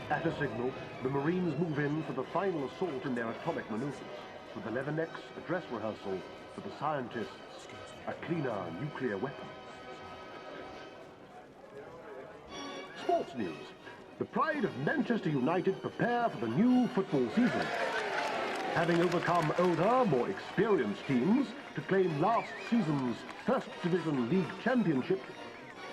At a signal, the Marines move in for the final assault in their atomic maneuvers. With the Leathernecks, a dress rehearsal. For the scientists, a cleaner nuclear weapon. Sports news. The pride of Manchester United prepare for the new football season. Having overcome older, more experienced teams to claim last season's First Division League Championship,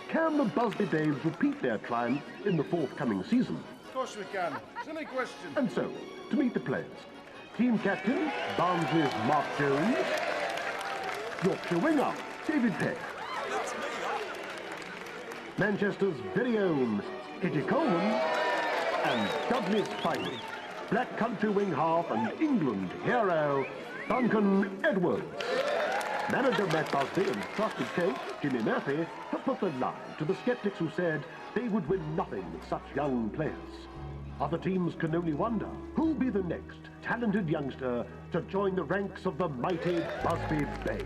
can the Busby Babes repeat their triumph in the forthcoming season? Of course we can. Silly question. And so, to meet the players, team captain, Barnsley's Mark Jones, Yorkshire winger, David Peck, Manchester's very own Eddie Coleman, and Dudley's finest, Black Country wing half and England hero, Duncan Edwards. Manager Matt Busby and trusted coach Jimmy Murphy have put the line to the sceptics who said they would win nothing with such young players. Other teams can only wonder who'll be the next talented youngster to join the ranks of the mighty Busby Babes.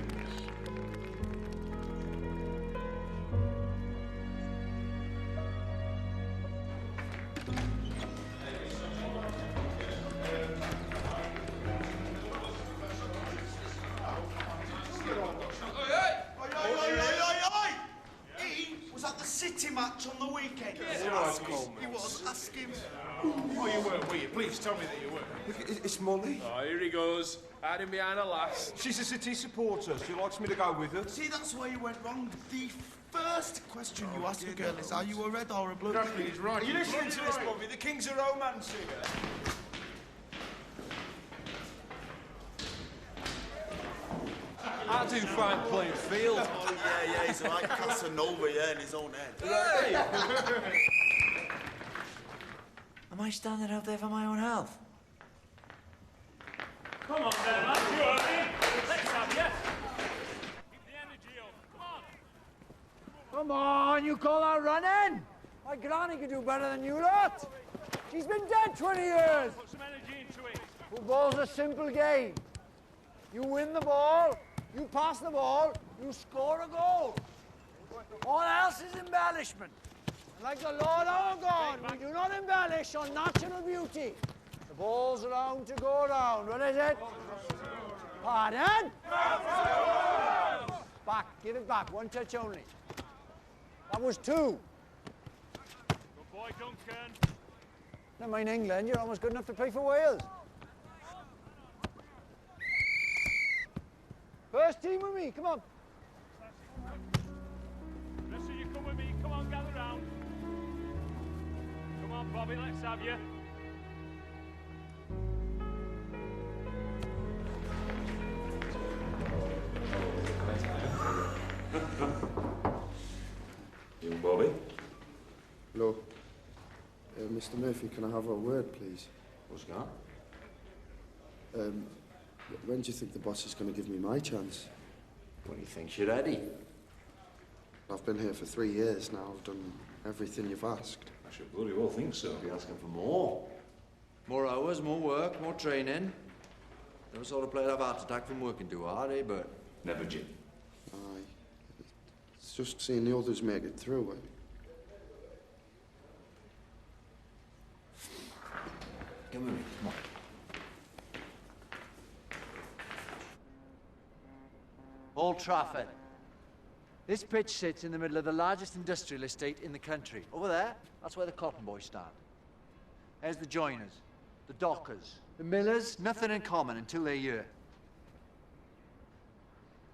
Match on the weekend. He was. Ask him. Oh, you were you? Please tell me that you were. Look, it's Molly. Oh, here he goes. Hiding behind a lass. She's a City supporter. She likes me to go with her. See, that's where you went wrong. The first question you ask a girl is, are you a red or a blue? Definitely, he's right. Are you listening to this, Bobby? The King's a romance singer. I do fine playing field. Oh, yeah, he's like Casanova, in his own head. Hey! Am I standing out there for my own health? Come on, then, lad. You are in. Let's have you. Keep the energy up. Come on. Come on, you call that running? My granny could do better than you lot. She's been dead 20 years. Put some energy into it. Football's a simple game. You win the ball, you pass the ball, you score a goal. All else is embellishment. And like the Lord our God, we do not embellish on natural beauty. The ball's around to go round. What is it? Pardon? Back. Give it back. One touch only. That was two. Good boy, Duncan. Never mind England. You're almost good enough to play for Wales. First team with me. Come on. Rest of you come with me. Come on, gather round. Come on, Bobby, let's have you. You, Bobby? Hello. Mr. Murphy, can I have a word, please? What's that? When do you think the boss is going to give me my chance? When he thinks you're ready. I've been here for 3 years now. I've done everything you've asked. I should bloody well think so. Be asking for more. More hours, more work, more training. Never sort of player have a heart attack from working too hard, eh, but... Never, Jim. Aye. It's just seeing the others make it through. Come with me, come on. Old Trafford. This pitch sits in the middle of the largest industrial estate in the country. Over there, that's where the cotton boys stand. There's the joiners, the dockers, the millers, nothing in common until they're here.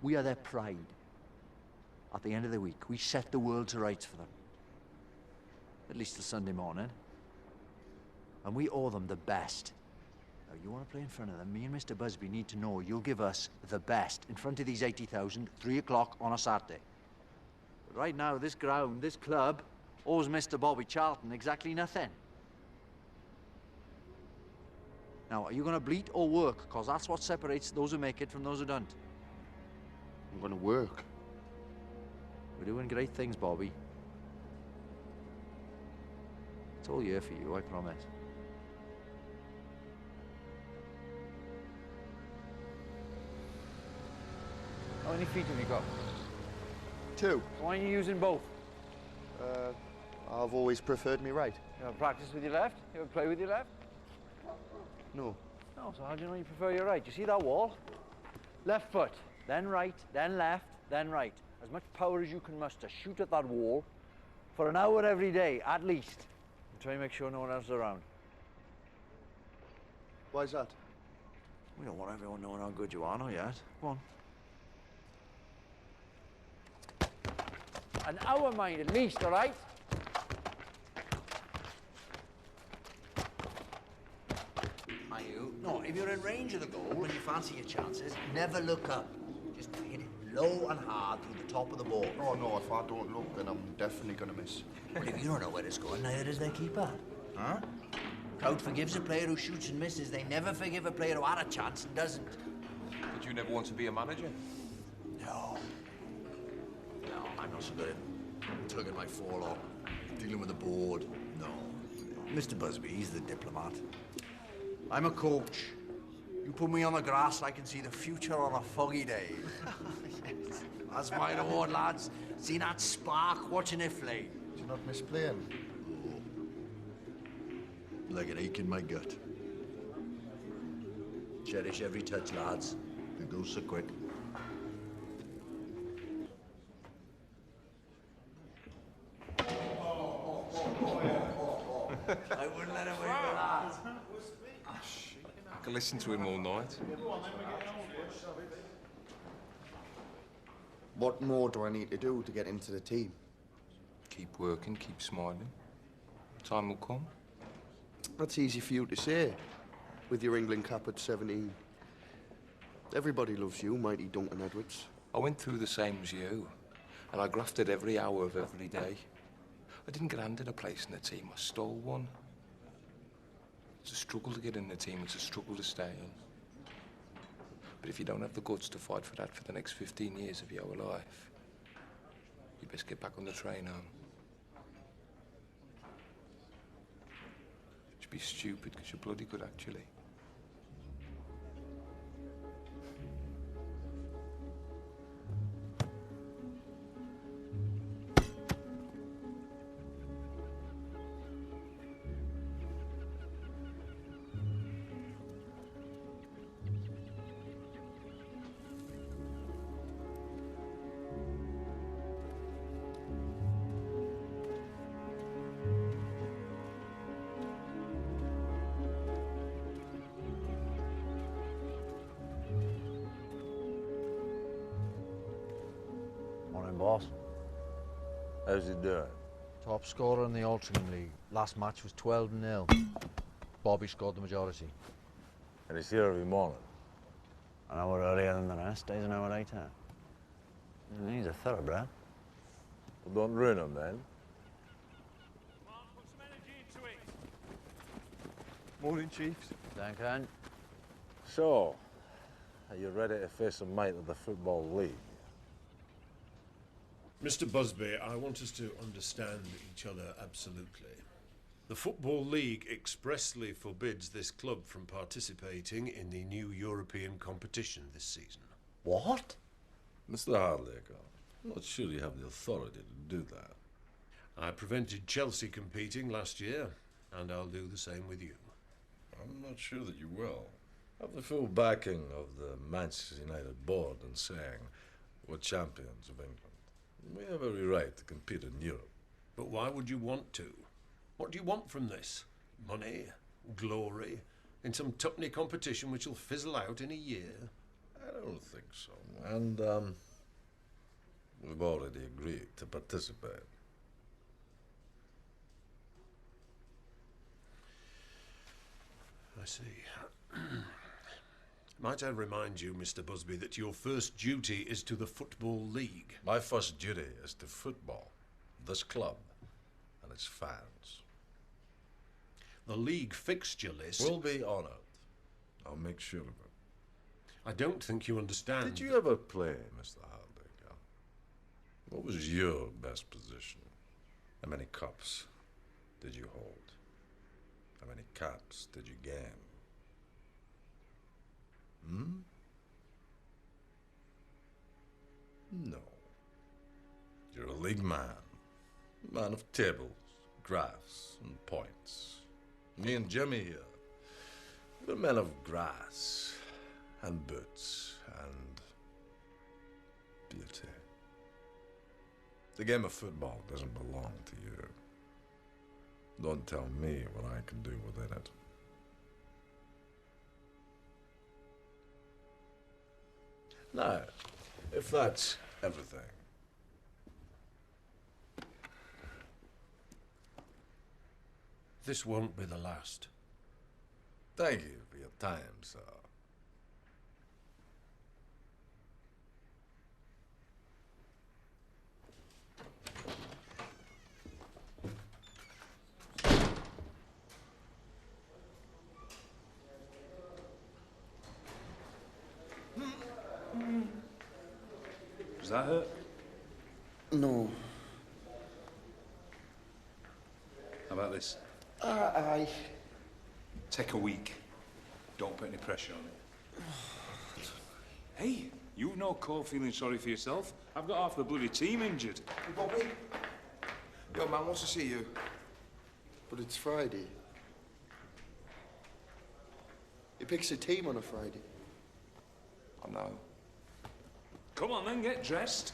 We are their pride. At the end of the week, we set the world to rights for them. At least till Sunday morning. And we owe them the best. Now, you want to play in front of them, me and Mr. Busby need to know you'll give us the best in front of these 80,000, 3 o'clock on a Saturday. But right now, this ground, this club, owes Mr. Bobby Charlton exactly nothing. Now, are you going to bleat or work? Because that's what separates those who make it from those who don't. I'm going to work. We're doing great things, Bobby. It's all year for you, I promise. How many feet have you got? 2. Why aren't you using both? I've always preferred me right. You ever practice with your left? You ever play with your left? No. No, so how do you know you prefer your right? You see that wall? Left foot, then right, then left, then right. As much power as you can muster. Shoot at that wall for an hour every day, at least. And try and make sure no one else is around. Why's that? We don't want everyone knowing how good you are, not yet. Go on. An hour, mind, at least, all right? Are you? No, if you're in range of the goal and you fancy your chances, never look up. Just hit it low and hard through the top of the ball. Oh, no, if I don't look, then I'm definitely going to miss. Well, if you don't know where it's going, neither does their keeper. Huh? Crowd forgives a player who shoots and misses. They never forgive a player who had a chance and doesn't. Did you never want to be a manager? No. No, I'm not so good at tugging my forelock, dealing with the board. No. Mr. Busby, he's the diplomat. I'm a coach. You put me on the grass, I can see the future on a foggy day. Yes. That's my award, lads. See that spark watching it flame. Do you not miss playing? Like an ache in my gut. Cherish every touch, lads. It goes so quick. I wouldn't let him win for that. I could listen to him all night. What more do I need to do to get into the team? Keep working, keep smiling. Time will come. That's easy for you to say, with your England cap at 17. Everybody loves you, mighty Duncan Edwards. I went through the same as you, and I grafted every hour of every day. I didn't get handed a place in the team, I stole one. It's a struggle to get in the team, it's a struggle to stay in. But if you don't have the guts to fight for that for the next 15 years of your life, you best get back on the train home. You'd be stupid, because you're bloody good, actually. Morning, boss. How's he doing? Top scorer in the Altrincham League. Last match was 12-0. Bobby scored the majority. And he's here every morning. An hour earlier than the rest, stays an hour later. He's a thoroughbred. Well, don't ruin him, then. Come on, put some energy into it. Morning, Chiefs. Duncan. So, are you ready to face a mate of the Football League? Mr. Busby, I want us to understand each other absolutely. The Football League expressly forbids this club from participating in the new European competition this season. What? Mr. Hardacre, I'm not sure you have the authority to do that. I prevented Chelsea competing last year, and I'll do the same with you. I'm not sure that you will. I have the full backing of the Manchester United board in saying we're champions of England. We have every right to compete in Europe. But why would you want to? What do you want from this? Money? Glory? In some tuppenny competition which will fizzle out in a year? I don't think so. And, we've already agreed to participate. I see. Might I remind you, Mr. Busby, that your first duty is to the Football League? My first duty is to football, this club, and its fans. The league fixture list... We'll be honoured. I'll make sure of it. I don't think you understand... Did you ever play, Mr. Hardacre? What was your best position? How many cups did you hold? How many caps did you gain? No. You're a league man. Man of tables. graphs and points. Me and Jimmy here, we're men of grass and boots and beauty. The game of football doesn't belong to you. Don't tell me what I can do within it. Now, if that's everything, this won't be the last. thank you for your time, sir. Does that hurt? No. How about this? Aye. Take a week. Don't put any pressure on it. Hey, you've no call feeling sorry for yourself. I've got half the bloody team injured. Hey, Bobby. Your man wants to see you. But it's Friday. He picks a team on a Friday. I know. Come on then, get dressed.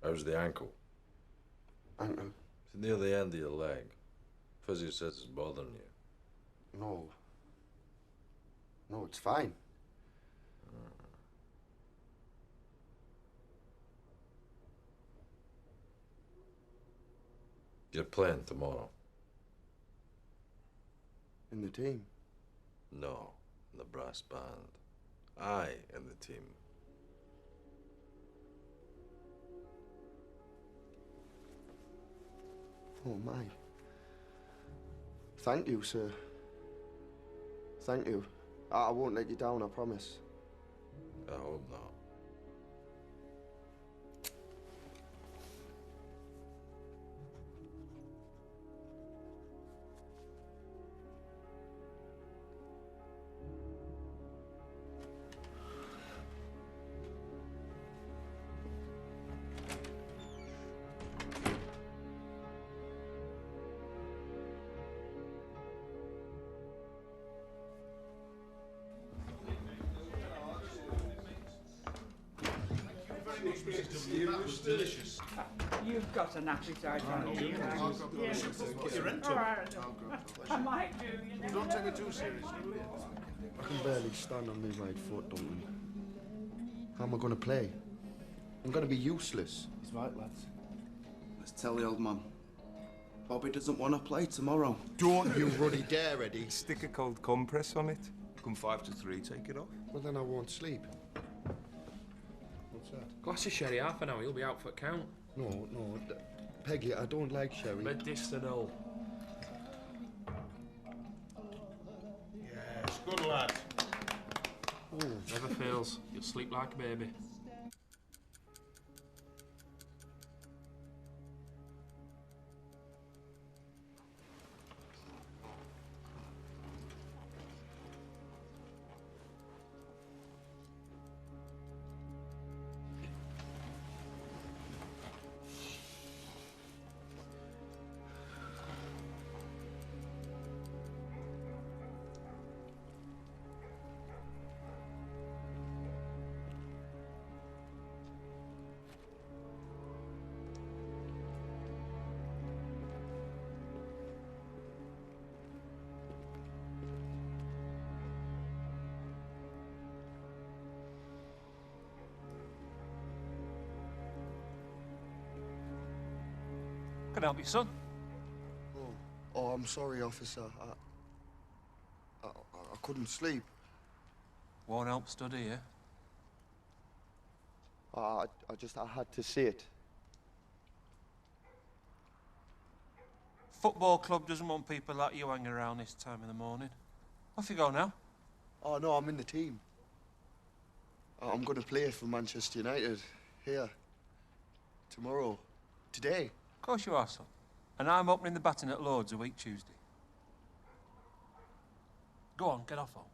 How's the ankle? Ankle? It's near the end of your leg. Physio says it's bothering you. No. No, it's fine. You're playing tomorrow. In the team? No, in the brass band. I in the team. Oh, my. Thank you, sir. Thank you. I won't let you down, I promise. I hope not. Delicious. You've got an appetite, haven't you? Put your rent All up. right. I might do, you know. Don't take it too seriously. I can barely stand on my right foot, Duncan. How am I going to play? I'm going to be useless. He's right, lads. Let's tell the old man. Bobby doesn't want to play tomorrow. Don't you ruddy dare, Eddie. Stick a cold compress on it. Come 5 to 3, take it off. Well, then I won't sleep. What's that? Glass of sherry, half an hour, you'll be out for count. No, Peggy, I don't like sherry. Medicinal. Yes, good lad. Oh. Never fails. You'll sleep like a baby. Can I help you, son? Oh, I'm sorry, officer. I couldn't sleep. Won't help study, yeah? I had to see it. Football club doesn't want people like you hanging around this time in the morning. Off you go now. Oh, no, I'm in the team. I'm going to play for Manchester United. Here. Tomorrow. Today. Of course you are, son. And I'm opening the batting at Lord's a week Tuesday. Go on, get off home.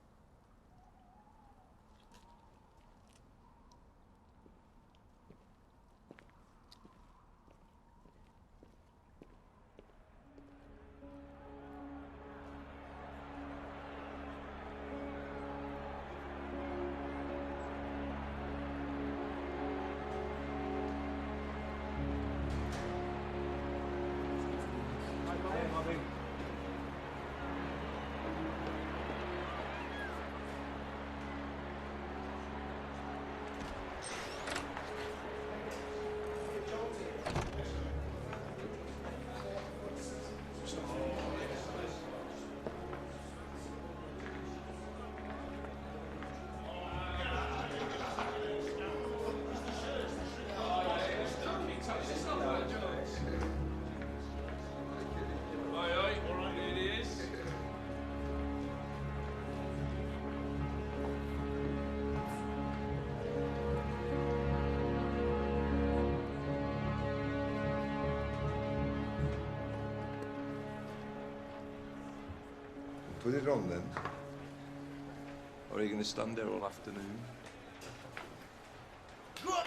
Put it on then. Or are you going to stand there all afternoon? All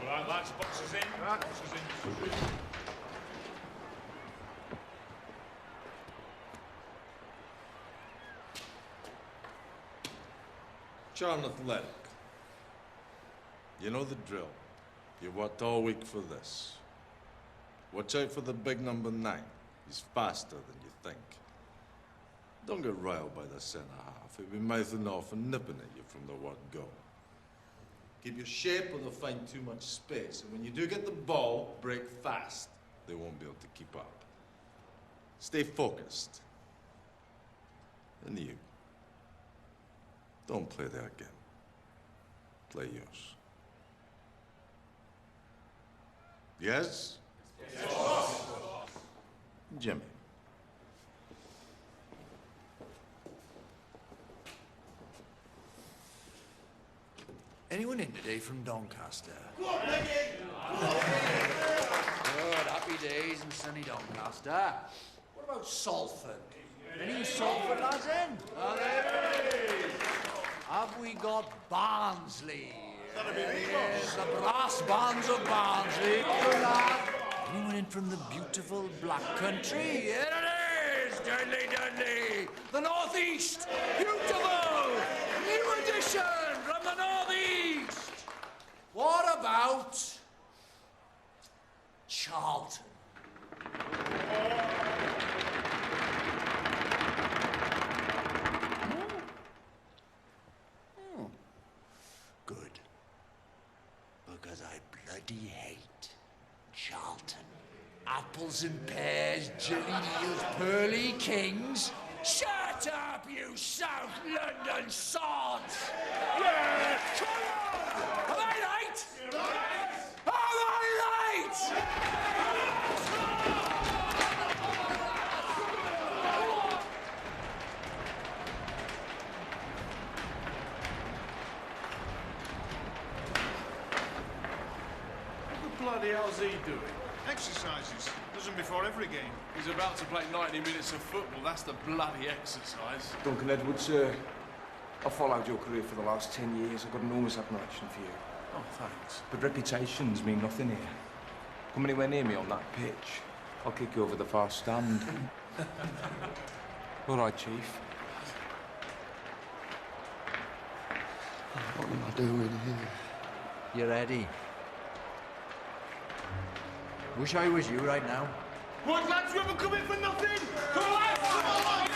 right, lads, boxes in. Boxes in. Charlton Athletic. You know the drill. You worked all week for this. Watch out for the big number 9. He's faster than you think. Don't get riled by the centre-half. He'll be mouthing off and nipping at you from the word go. Keep your shape or they'll find too much space. And when you do get the ball, break fast. They won't be able to keep up. Stay focused. And you. Don't play their game. Play yours. Yes? Yes. Jimmy. Anyone in today from Doncaster? Go on, Leggy! Good, happy days in sunny Doncaster. What about Salford? Any Salford lads in? Have we got Barnsley? Yes, the brass bands of Barnsley. Good lad. Anyone in from the beautiful Black Country? Here it is! Dudley, Dudley! The North East! Beautiful! New edition from the North East! What about Charlton? Good. Because I bloody hate Charlton. Apples and pears, jelly deals, pearly kings. Shut up, you South London sods! Yes! Come on! Am I right? Am I right? What the bloody hell's he doing? Exercises. Does them before every game. He's about to play 90 minutes of football. That's the bloody exercise. Duncan Edwards, I've followed your career for the last 10 years. I've got enormous admiration for you. Oh, thanks. But reputations mean nothing here. Come anywhere near me on that pitch, I'll kick you over the far stand. All right, Chief. What am I doing here? You ready? Wish I was you right now. What, lads, you haven't come in for nothing? Come on, lads! Come on,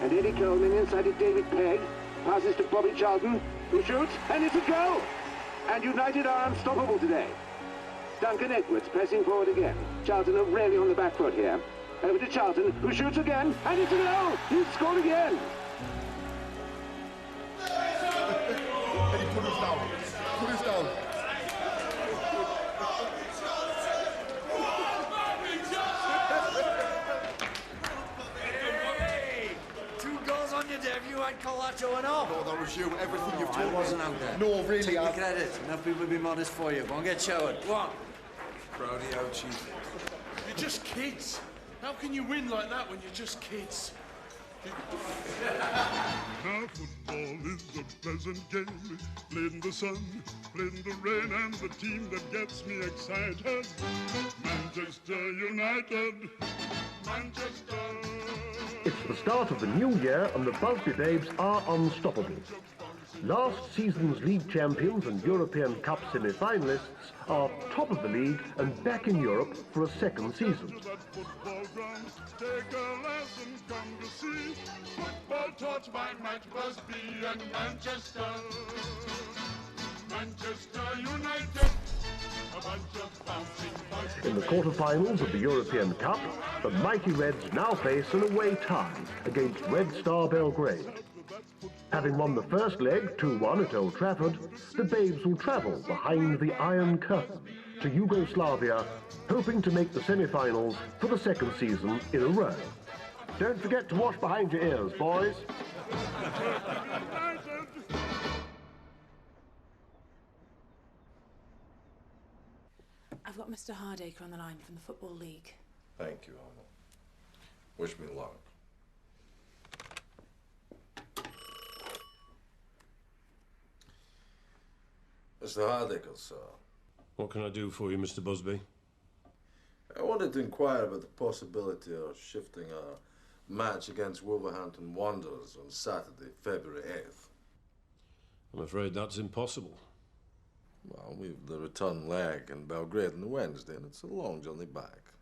And Eddie Coleman inside of David Pegg. Passes to Bobby Charlton, who shoots, and it's a goal! And United are unstoppable today. Duncan Edwards pressing forward again. Charlton are really on the back foot here. Over to Charlton, who shoots again, and it's a goal! He's scored again! Eddie, put us down. Put us down. that, Joe, or not? No, that was you. Everything you've told I me. wasn't out there. No, really, Take the credit. Enough people will be modest for you. Go and get showered. Go on. Proud of you, Chief. You're just kids. How can you win like that when you're just kids? Now football is a pleasant game, played in the sun, played in the rain, and the team that gets me excited, Manchester United, Manchester. It's the start of the new year and the Busby Babes are unstoppable. Last season's league champions and European Cup semi-finalists are top of the league and back in Europe for a second season. Take a lesson, come to see football taught by Mike Busby and Manchester. Manchester United, a bunch of bouncing Busby. In the quarter-finals of the European Cup, the mighty Reds now face an away tie against Red Star Belgrade. Having won the first leg 2-1 at Old Trafford, the Babes will travel behind the Iron Curtain to Yugoslavia, hoping to make the semi-finals for the second season in a row. Don't forget to wash behind your ears, boys. I've got Mr. Hardacre on the line from the Football League. Thank you, Arnold. Wish me luck. Mr. Hardacre, sir. What can I do for you, Mr. Busby? I wanted to inquire about the possibility of shifting a match against Wolverhampton Wanderers on Saturday, February 8th. I'm afraid that's impossible. Well, we've the return leg in Belgrade on Wednesday, and it's a long journey back.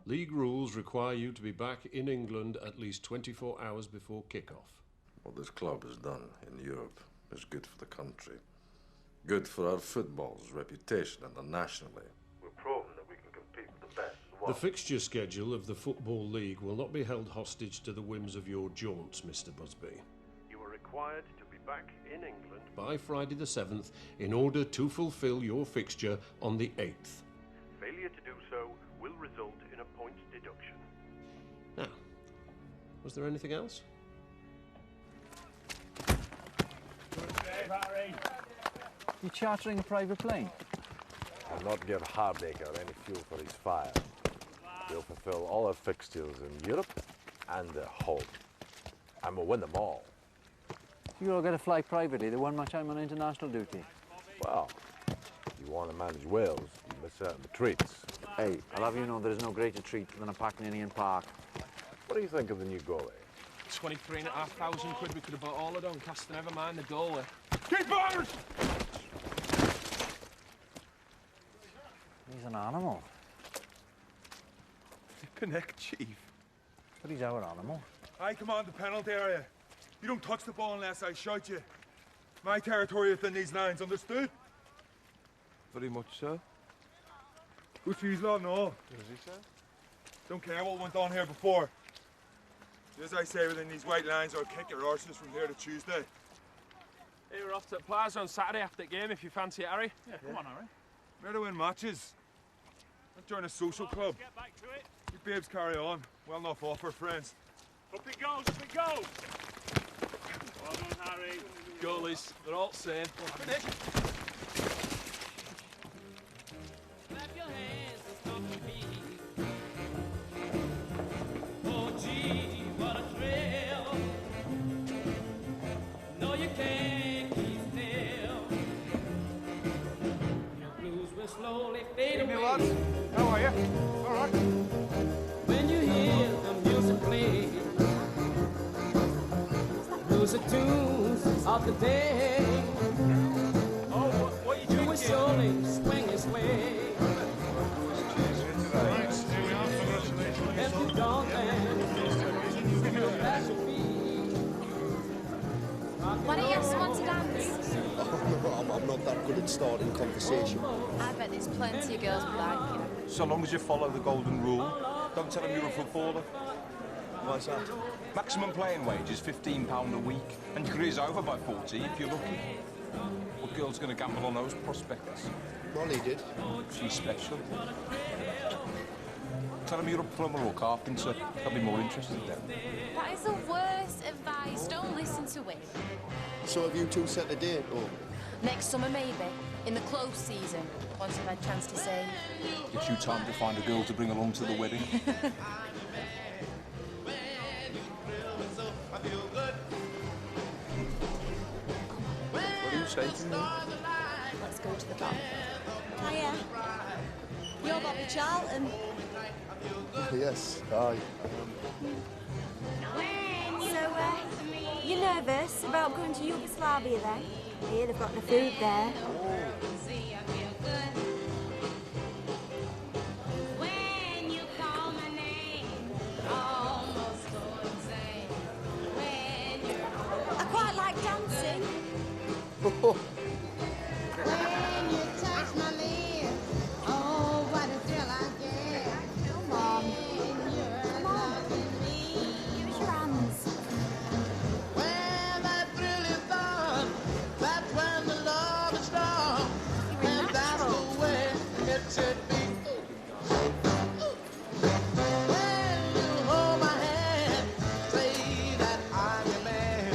League rules require you to be back in England at least 24 hours before kick-off. What this club has done in Europe is good for the country. Good for our football's reputation internationally. We've proven that we can compete with the best. The fixture schedule of the Football League will not be held hostage to the whims of your jaunts, Mr. Busby. You are required to be back in England by Friday the 7th in order to fulfil your fixture on the 8th. Failure to do so will result in a points deduction. Now, was there anything else? You chartering a private plane? I'll not give Hardacre any fuel for his fire. We'll fulfill all our fixtures in Europe and at home. And we'll win them all. You all got to fly privately the one much I'm on international duty. Well, if you want to manage Wales, you miss out on the treats. Hey, I'll have you know there is no greater treat than a park in Indian Park. What do you think of the new goalie? 23,500 quid we could have bought all of Doncaster, never mind the goalie. Keepers! He's an animal. Flippin' heck, Chief. But he's our animal. I command the penalty area. You don't touch the ball unless I shout you. My territory within these lines, understood? Very much so. Good for you, lad, no. What does he say? Don't care what went on here before. As I say, within these white lines, I'll kick your horses from here to Tuesday. Hey, we're off to the plaza on Saturday after the game if you fancy it, Harry. Yeah, come on, Harry. Where to win matches. Not join a social club. Get back to it. You babes carry on. Well enough offer, friends. Up it goes, up it goes. Well done, Harry. Goalies, they're all the same. Finish. Hey, lads. How are you? All right. When you hear the music play, those are tunes of the day. Oh, what are you drinking? You will surely swing his way. If you don't dance, you'll bash your feet. Why don't you ask someone to dance? I'm not that good at starting conversation. I bet there's plenty of girls like you. So long as you follow the golden rule, don't tell them you're a footballer. Why's that? Maximum playing wage is £15 a week, and your career's over by 40 if you're lucky. What girl's going to gamble on those prospects? Molly did. She's special. Tell them you're a plumber or carpenter. They'll be more interested then. That is the worst advice. Don't listen to it. So have you two set a date, or? Next summer, maybe. In the close season. Once I've had a chance to say. Gives you time to find a girl to bring along to the wedding. What do you say to me? Let's go to the bar. Hiya. You're Bobby Charlton. Yes, aye. So, you're nervous about going to Yugoslavia then? I hear they've got the food there. I quite like dancing. When you touch my lips, oh, what a thrill I get. Come on. Come on. Give us your hands. When that thrill is on, that's when the love is strong. And that's the way it should be. When you hold my hand, say that I'm your man.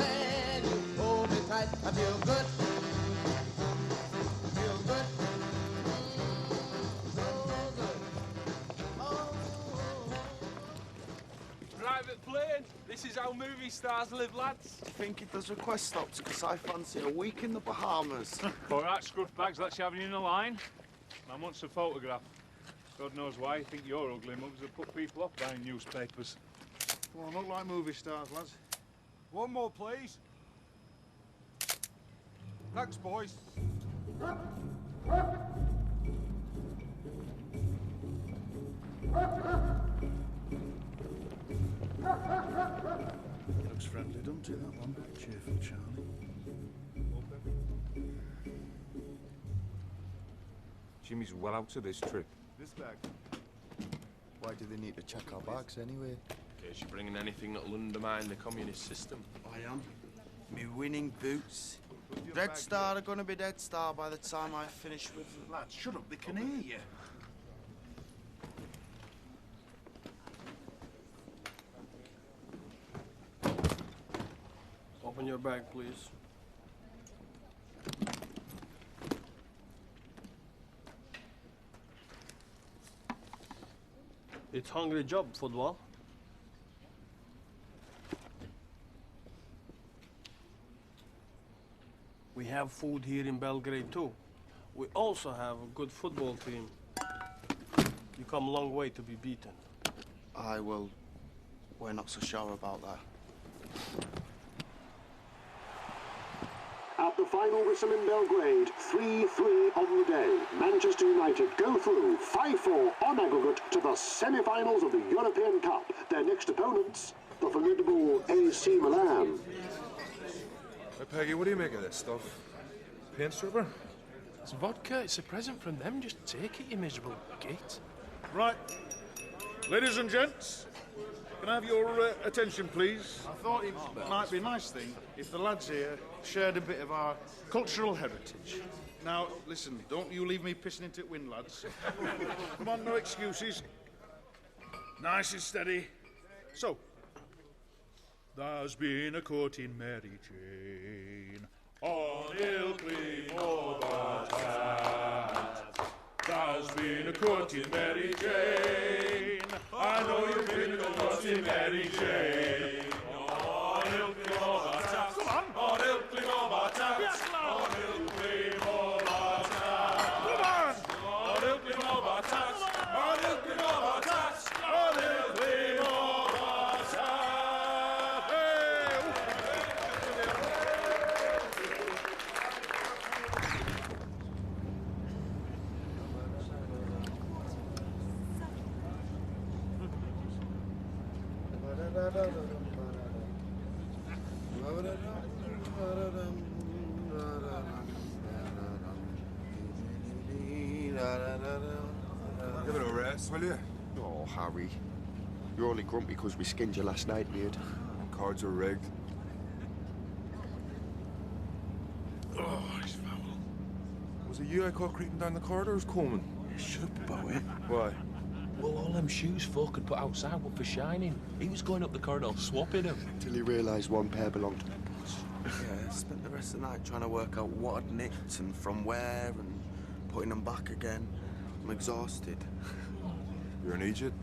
When you hold me tight, I feel good. Feel good. So good. Private plane. This is how movie stars live, lads. I think it does request stops because I fancy a week in the Bahamas. All right, scruff bags, let's have you in the line. Man wants a photograph. God knows why you think you're ugly mugs that put people off buying newspapers. Come on, look like movie stars, lads. One more, please. Thanks, boys. Looks friendly, doesn't it, that one? Cheerful Charlie. Jimmy's well out of this trip. This bag. Why do they need to check our bags anyway? In case you're bringing anything that'll undermine the communist system. I am. Me winning boots. Red Star are gonna be Dead Star by the time I finish with them. Lads, shut up, they can hear you. Open your bag, please. It's hungry job, football. We have food here in Belgrade too. We also have a good football team. You come a long way to be beaten. We're not so sure about that. At the final whistle in Belgrade, 3-3 on the day. Manchester United go through 5-4 on aggregate to the semi-finals of the European Cup. Their next opponents, the formidable AC Milan. Hey, Peggy, what do you make of this stuff? Paint stripper? It's vodka. It's a present from them. Just take it, you miserable git. Right. Ladies and gents, can I have your attention, please? I thought it might be a nice thing if the lads here shared a bit of our cultural heritage. Now, listen, don't you leave me pissing into it wind, lads. Come on, no excuses. Nice and steady. So, there's been a courting Mary Jane on Ilkley Overcast. There's been a courting Mary Jane. I know you've been a courting Mary Jane. On Ilkley Overcast. Come on. On Ilkley Overcast. Yes, lad. On Ilkley Overcast. Come on. On Ilkley Overcast. On Ilkley Overcast. On Ilkley Overcast. Give it a rest, will you? Oh, Harry. You're only grumpy because we skinned you last night, mate. And cards are rigged. Oh, he's foul. Was it you I caught creeping down the corridors, Coleman? Shut up, Bowie. Why? Well, all them shoes folk had put outside were for shining. He was going up the corridor swapping them. Till he realised one pair belonged to the boss. Yeah, I spent the rest of the night trying to work out what I'd nicked and from where and putting them back again. I'm exhausted. You're in Egypt?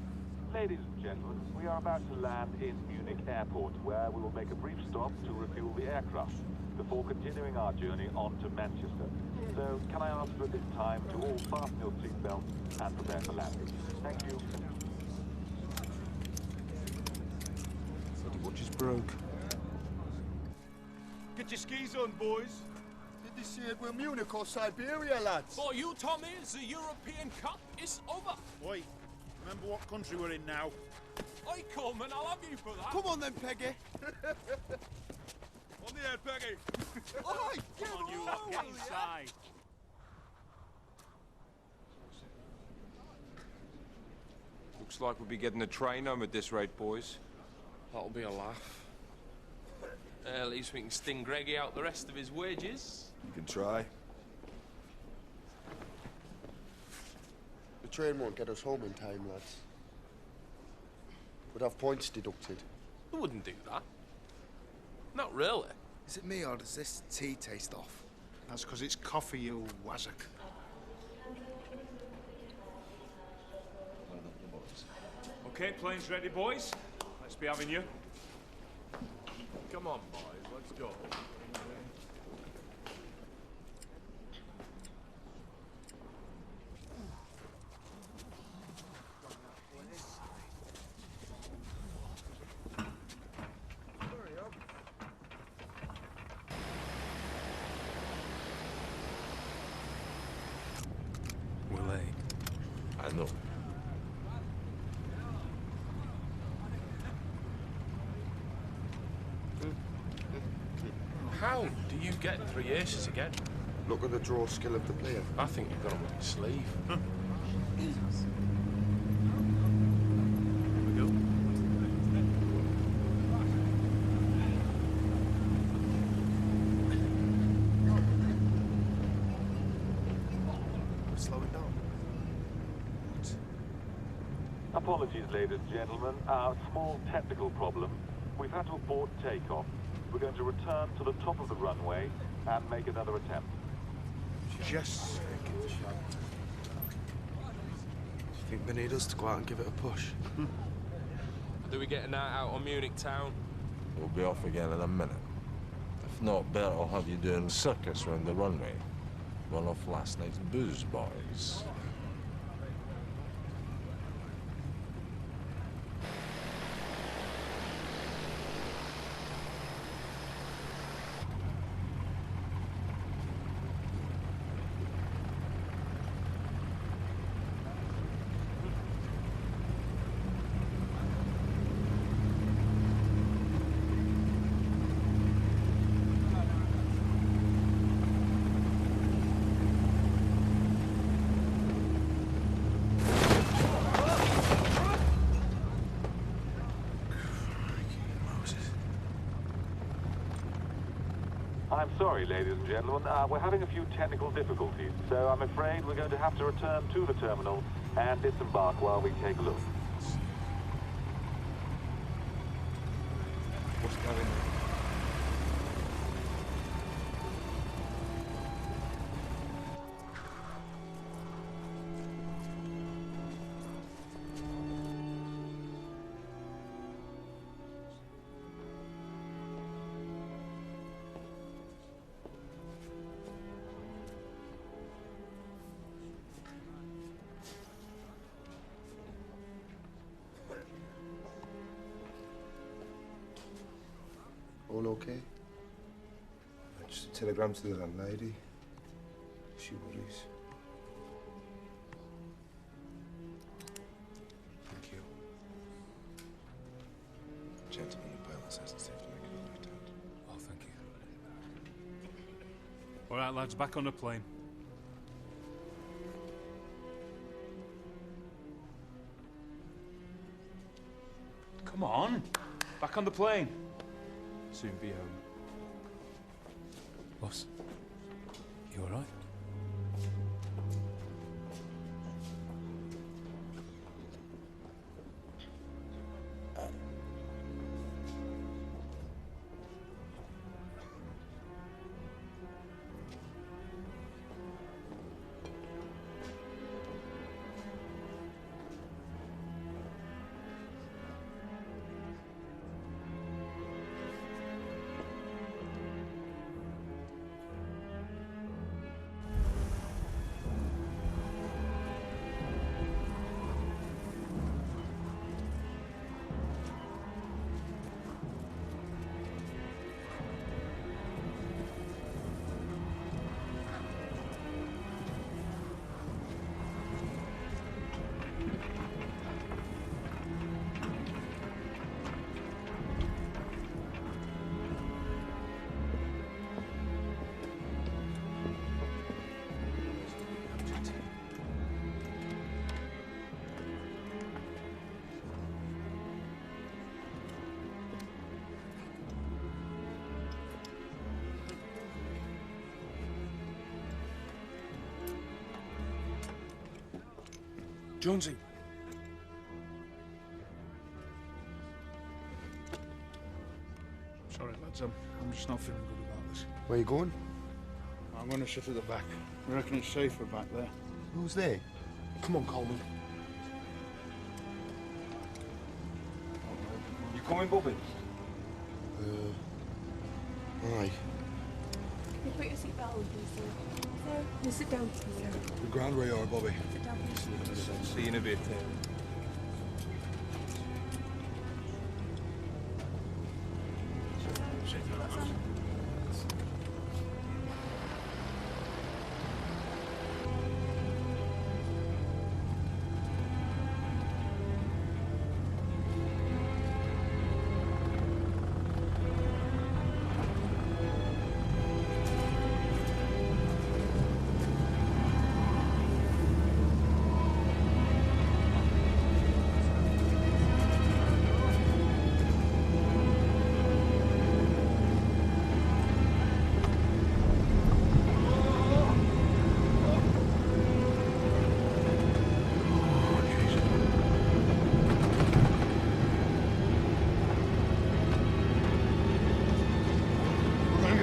Ladies and gentlemen, we are about to land in Munich Airport, where we will make a brief stop to refuel the aircraft before continuing our journey on to Manchester. So, can I ask you at this time to all fasten your seatbelts and prepare for landing? Thank you. Bloody watch is broke. Get your skis on, boys. Did they say it were Munich or Siberia, lads? For you, Tommy, the European Cup is over. Wait, remember what country we're in now? I come and I'll have you for that. Come on then, Peggy. On the head, Peggy. Oh, get Come on, you lot, get inside. Looks like we'll be getting a train home at this rate, boys. That'll be a laugh. At least we can sting Greggy out the rest of his wages. You can try. The train won't get us home in time, lads. We'd have points deducted. I wouldn't do that. Not really. Is it me or does this tea taste off? That's because it's coffee, you wazzock. Okay, plane's ready, boys. Let's be having you. Come on, boys, let's go. We're late. I know. How do you get 3 aces again? Look at the draw skill of the player. I think you've got them with your sleeve. Here we go. We're slowing down. Apologies, ladies and gentlemen. A small technical problem. We've had to abort takeoff. We're going to return to the top of the runway and make another attempt. Just I think they need us to go out and give it a push. Do we get a night out on Munich town? We'll be off again in a minute. If not, better I'll have you doing circus around the runway. One off last night's booze, boys. I'm sorry, ladies and gentlemen. We're having a few technical difficulties, so I'm afraid we're going to have to return to the terminal and disembark while we take a look. What's going on? All okay? Just a telegram to the landlady. She worries. Thank you. Gentleman, the pilot says it's safe to make a right hand. Oh, thank you. All right, lads, back on the plane. Come on, back on the plane. Soon be home. Boss, you all right? Jonesy. Sorry, lads, I'm just not feeling good about this. Where you going? I'm going to sit at the back. I reckon it's safer back there. Who's there? Come on, Coleman. You coming, Bobby? Aye. Can you put your seatbelt on, please, sir? Sir, you sit down, please, sir. We're grand where you are, Bobby. Sit down, please. See you in a bit.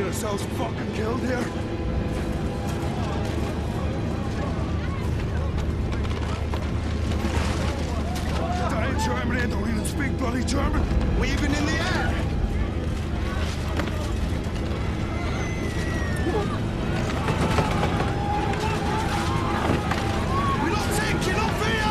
Ourselves fucking killed here. Dying Germany don't even speak bloody German. Weaving in the air. We're not taking off here.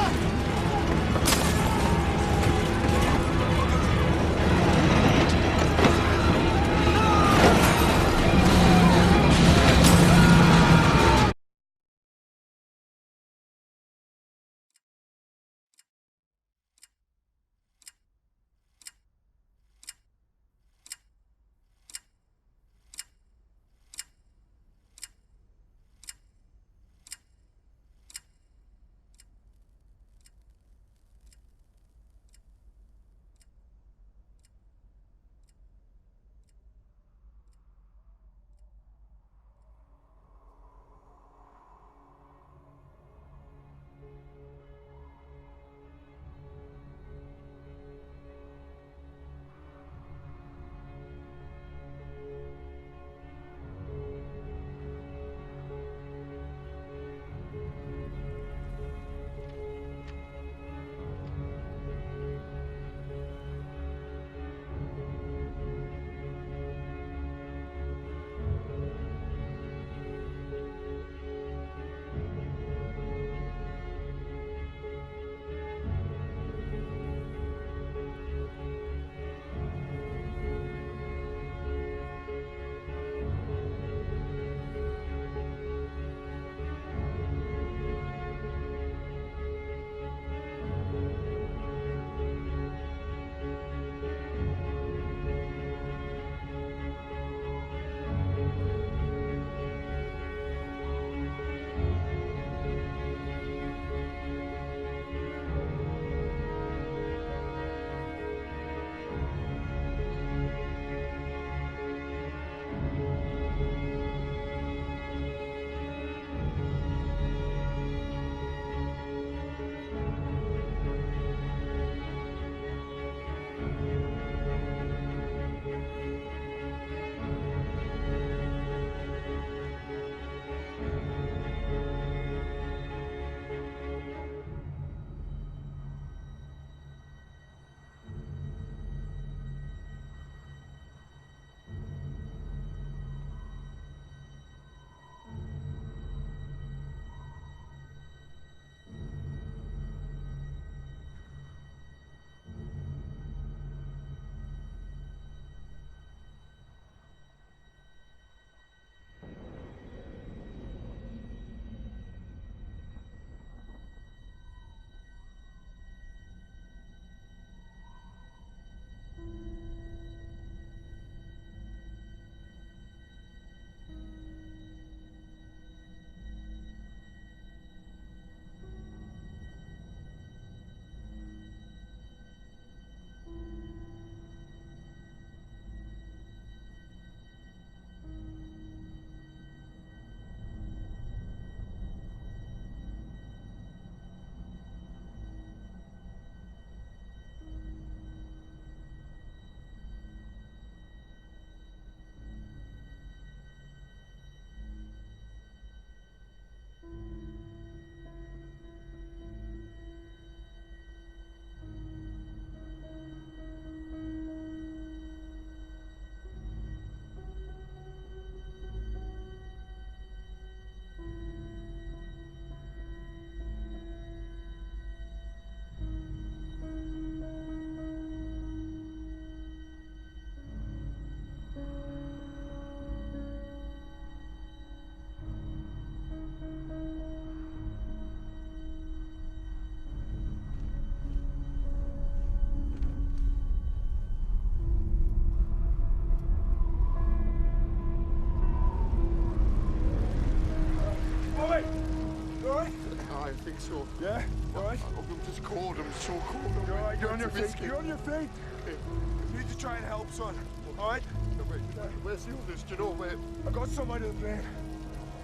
I think so. Yeah? All right? I'm just cold. I'm so cold. You're all right. You're on your feet. You're on your feet. You need to try and help, son. All right? No, wait, where's the others? Do you know where? I got somebody to blame.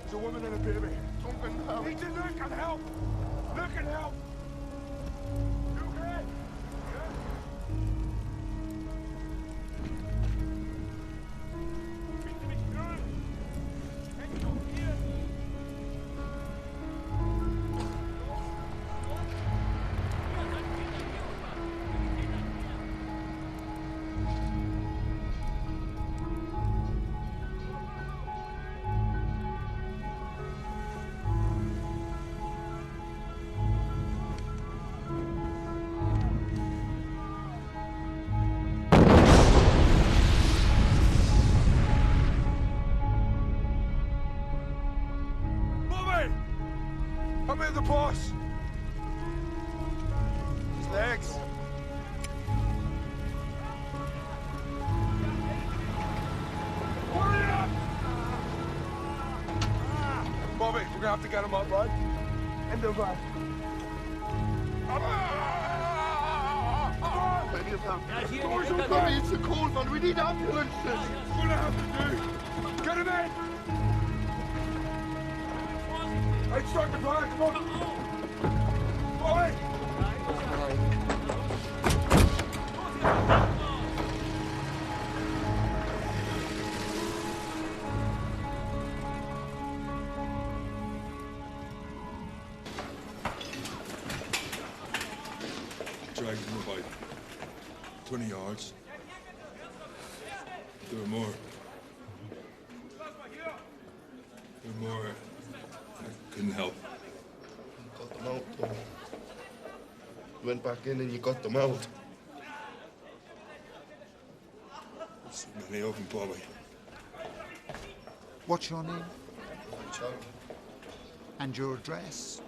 There's a woman and a baby. Duncan, help. Need to look and help. Look and help. You okay? Come here, the boss. His legs. Hurry up! Bobby, we're gonna have to get him up, right? And the back. Many of them. Doors open. Bobby, it's a cold one. We need ambulances. That's what I have to do. Get him in! I'd start the fire, come on! Bobby! Dragged him about 20 yards. There were more. There were more. I couldn't help. Got them out, though. You went back in and you got them out. So many of them, Bobby. What's your name? Charlton. And your address?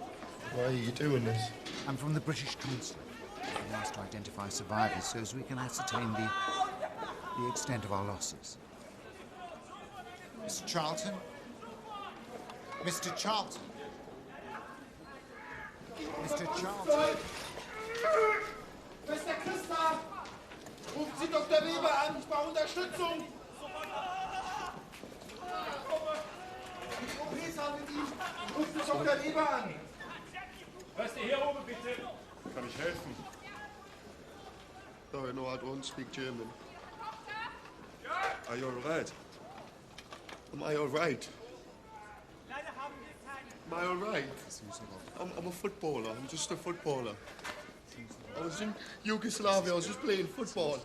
Why are you doing this? I'm from the British Consulate. I'm asked to identify survivors so as we can ascertain the extent of our losses. Mr. Charlton? Mr. Charlton? Mr. Charlton? Mr. Christa! Rufen Sie Dr. Weber an, ich brauche Unterstützung! Ich Professor mit ihm! Rufen Sie Dr. Weber an! Was hier oben, bitte? Kann ich helfen? No, no, I don't speak German. Are you all right? Am I all right? Am I all right? I'm a footballer. I'm just a footballer. I was in Yugoslavia. I was just playing football.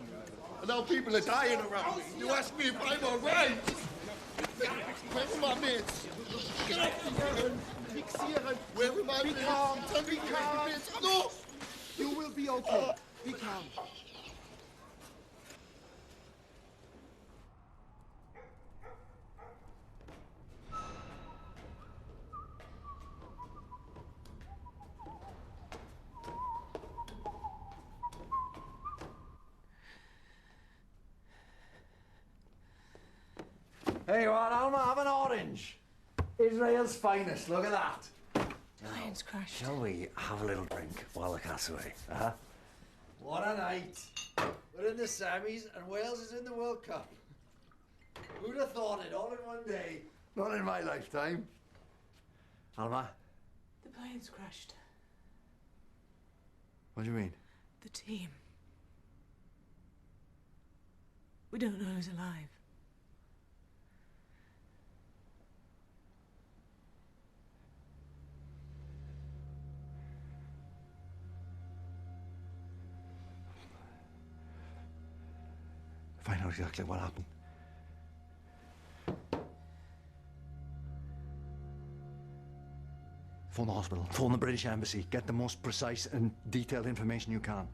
And now people are dying around me. You ask me if I'm all right? Where are my mates? Get up here. Where are my mates? Calm. Tell me where are my mates. No! You will be okay. Be calm. Hey, what, Alma? Have an orange. Israel's finest. Look at that. Lions crashed. Shall we have a little drink while the cat's away? Huh? What a night. We're in the semis and Wales is in the World Cup. Who'd have thought it all in one day? Not in my lifetime. Alma? The planes crashed. What do you mean? The team. We don't know who's alive. Find out exactly what happened. Phone the hospital. Phone the British Embassy. Get the most precise and detailed information you can.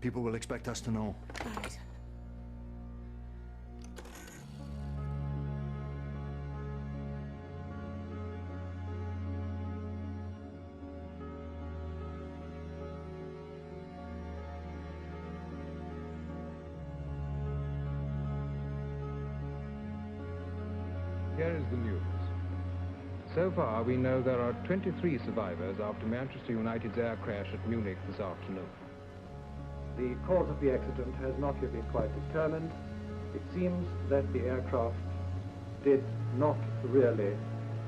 People will expect us to know. Right. Here is the news. So far, we know there are 23 survivors after Manchester United's air crash at Munich this afternoon. The cause of the accident has not yet been quite determined. It seems that the aircraft did not really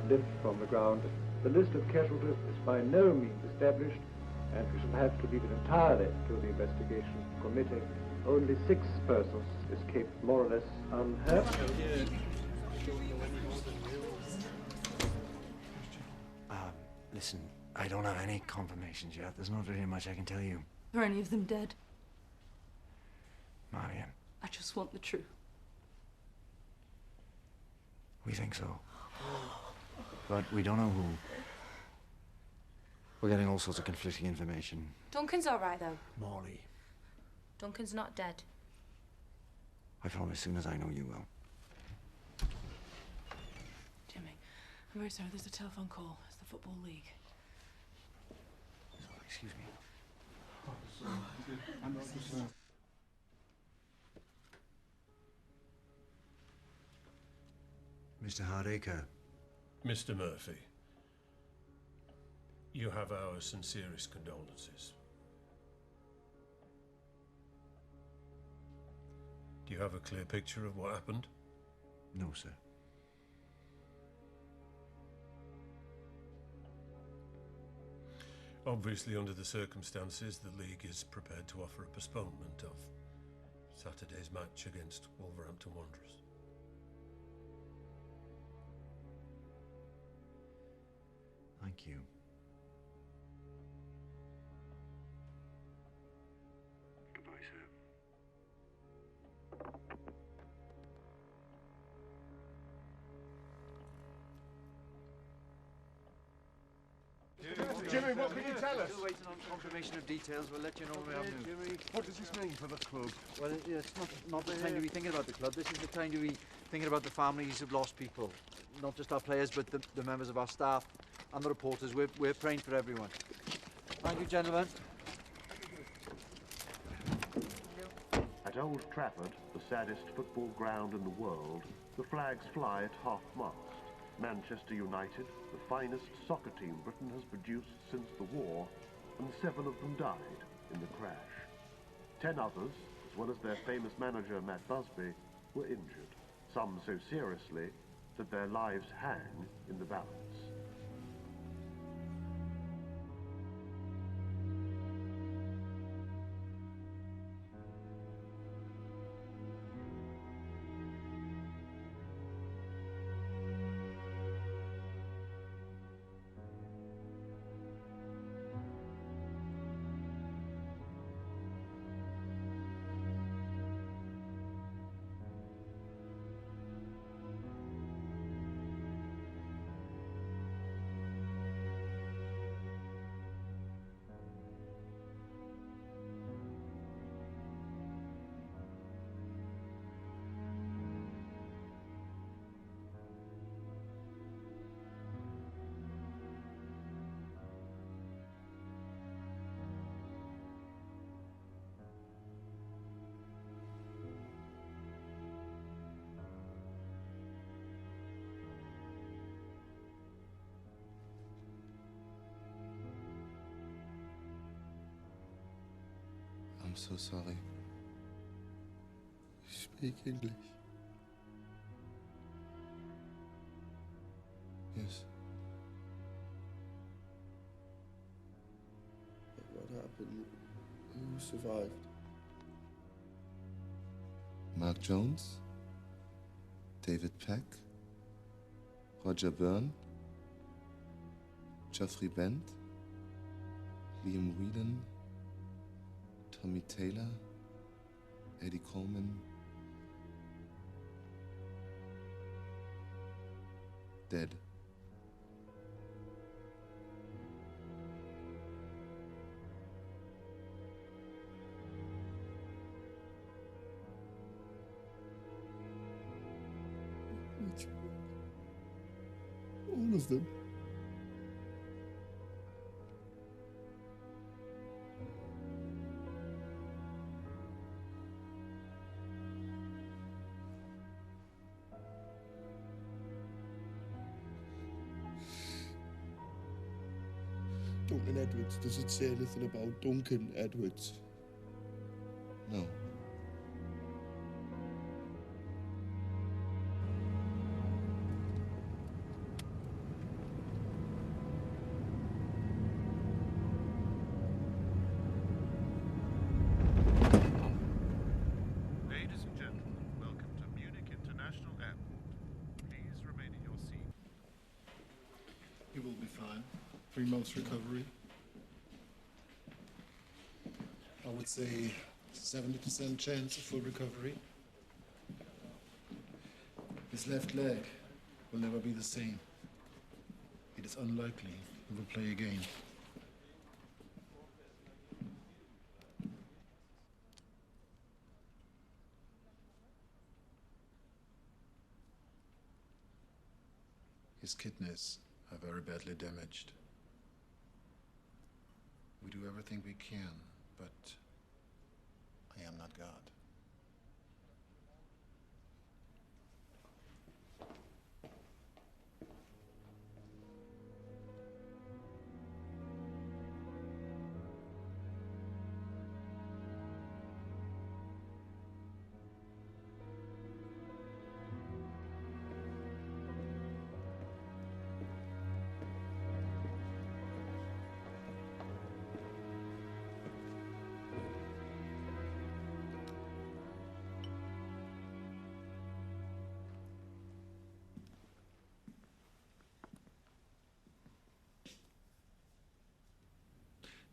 lift from the ground. The list of casualties is by no means established, and we shall have to leave it entirely to the investigation committee. Only 6 persons escaped more or less unhurt. Listen, I don't have any confirmations yet. There's not really much I can tell you. Are any of them dead? Marion, I just want the truth. we think so. But we don't know who. We're getting all sorts of conflicting information. Duncan's all right, though. Molly, Duncan's not dead. I promise as soon as I know you will. Jimmy, I'm very sorry. There's a telephone call. It's the Football League. Excuse me. Mr. Hardacre. Mr. Murphy, you have our sincerest condolences. Do you have a clear picture of what happened? No, sir. Obviously, under the circumstances, the league is prepared to offer a postponement of Saturday's match against Wolverhampton Wanderers. Thank you. Goodbye, sir. Jimmy, what can you tell us? Still waiting on confirmation of details. We'll let you know when we have news. Jimmy, what does this mean for the club? Well, it's not the time to be thinking about the club. This is the time to be thinking about the families who've lost people. Not just our players, but the members of our staff and the reporters. We're praying for everyone. Thank you, gentlemen. At Old Trafford, the saddest football ground in the world, the flags fly at half-mast. Manchester United, the finest soccer team Britain has produced since the war, and 7 of them died in the crash. 10 others, as well as their famous manager Matt Busby, were injured, some so seriously that their lives hang in the balance. I'm so sorry. Speak English. Yes. What happened? Who survived? Mark Jones? David Peck? Roger Byrne? Geoffrey Bent? Liam Whedon? Tommy Taylor, Eddie Coleman, dead. Which one? All of them. Duncan Edwards. Does it say anything about Duncan Edwards? No. Ladies and gentlemen, welcome to Munich International Airport. Please remain in your seat. You will be fine. 3 months recovery. I would say 70% chance of full recovery. His left leg will never be the same. It is unlikely he will play again. His kidneys are very badly damaged. We do everything we can, but I am not God.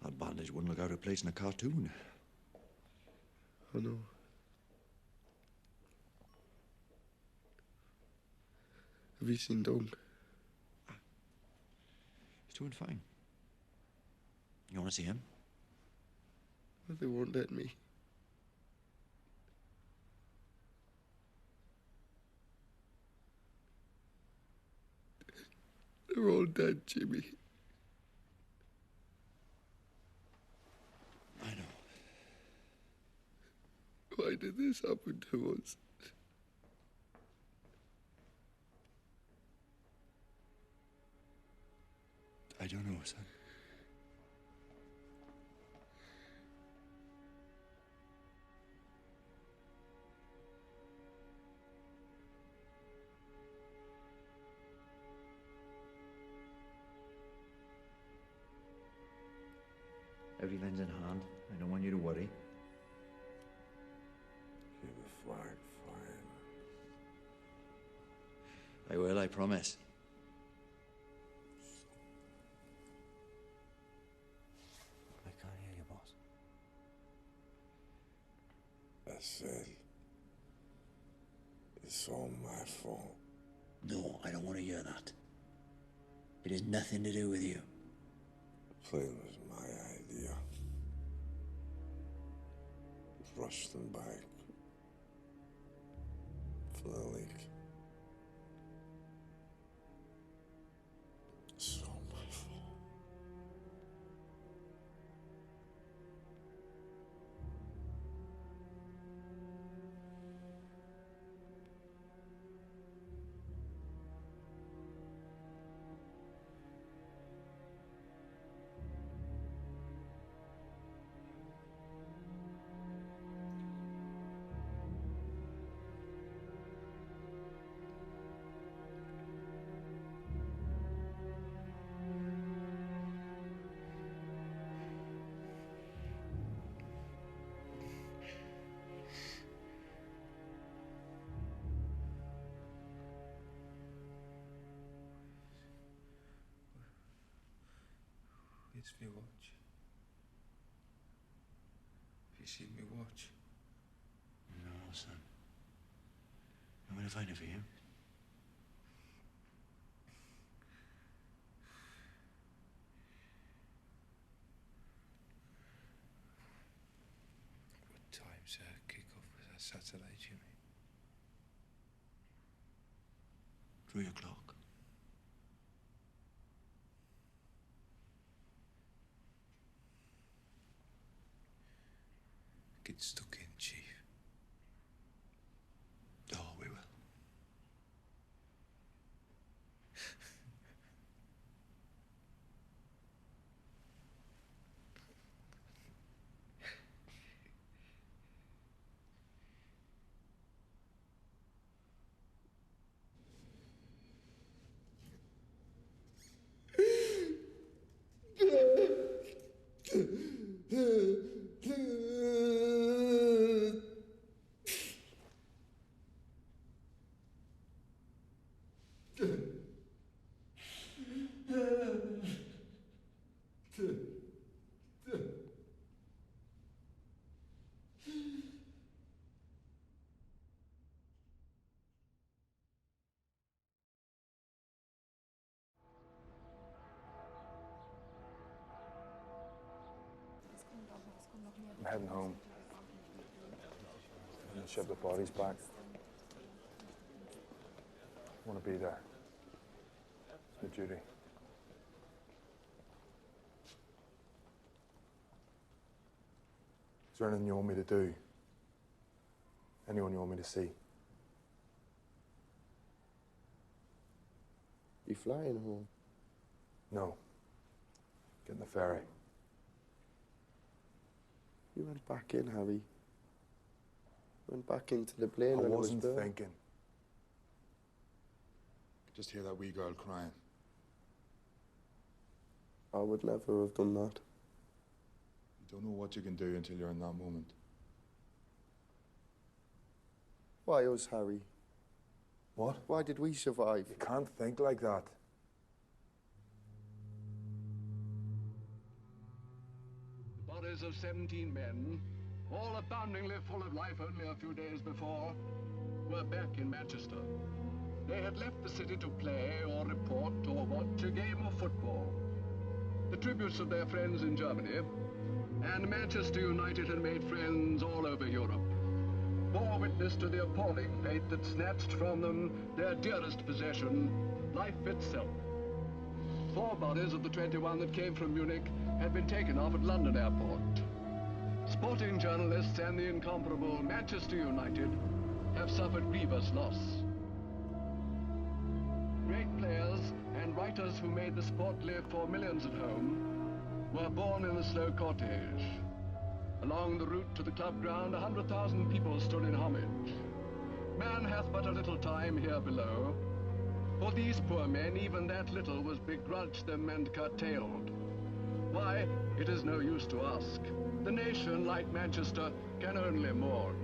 That bandage wouldn't look out of place in a cartoon. I know. Have you seen Dunk? He's doing fine. You want to see him? But they won't let me. They're all dead, Jimmy. I know. Why did this happen to us? I don't know, son. Everything's in hand. I don't want you to worry. Keep a flag flying. I will, I promise. I can't hear you, boss. I said, it's all my fault. No, I don't want to hear that. It has nothing to do with you. The plane was my idea. Rushed them back for the leak. It's all my fault. It's me watch. Have you seen me watch? No, son. I'm going to find it for you. What time's kick-off was that Saturday, Jimmy? 3 o'clock. Get stuck in, Chief. Oh, we will. I'm heading home. I'm gonna ship the bodies back. I want to be there. It's my duty. Is there anything you want me to do? Anyone you want me to see? You flying home? No. Getting the ferry. You went back in, Harry. Went back into the plane when it was wasn't built. thinking. I just hear that wee girl crying. I would never have done that. You don't know what you can do until you're in that moment. Why us, Harry? What? Why did we survive? You can't think like that. The bodies of 17 men, all aboundingly full of life only a few days before, were back in Manchester. They had left the city to play or report or watch a game of football. The tributes of their friends in Germany, and Manchester United had made friends all over Europe, bore witness to the appalling fate that snatched from them their dearest possession, life itself. 4 bodies of the 21 that came from Munich had been taken off at London Airport. Sporting journalists and the incomparable Manchester United have suffered grievous loss. Great players and writers who made the sport live for millions at home were born in a slow cortege. Along the route to the club ground, 100,000 people stood in homage. Man hath but a little time here below. For these poor men, even that little was begrudged them and curtailed. Why, it is no use to ask. The nation, like Manchester, can only mourn.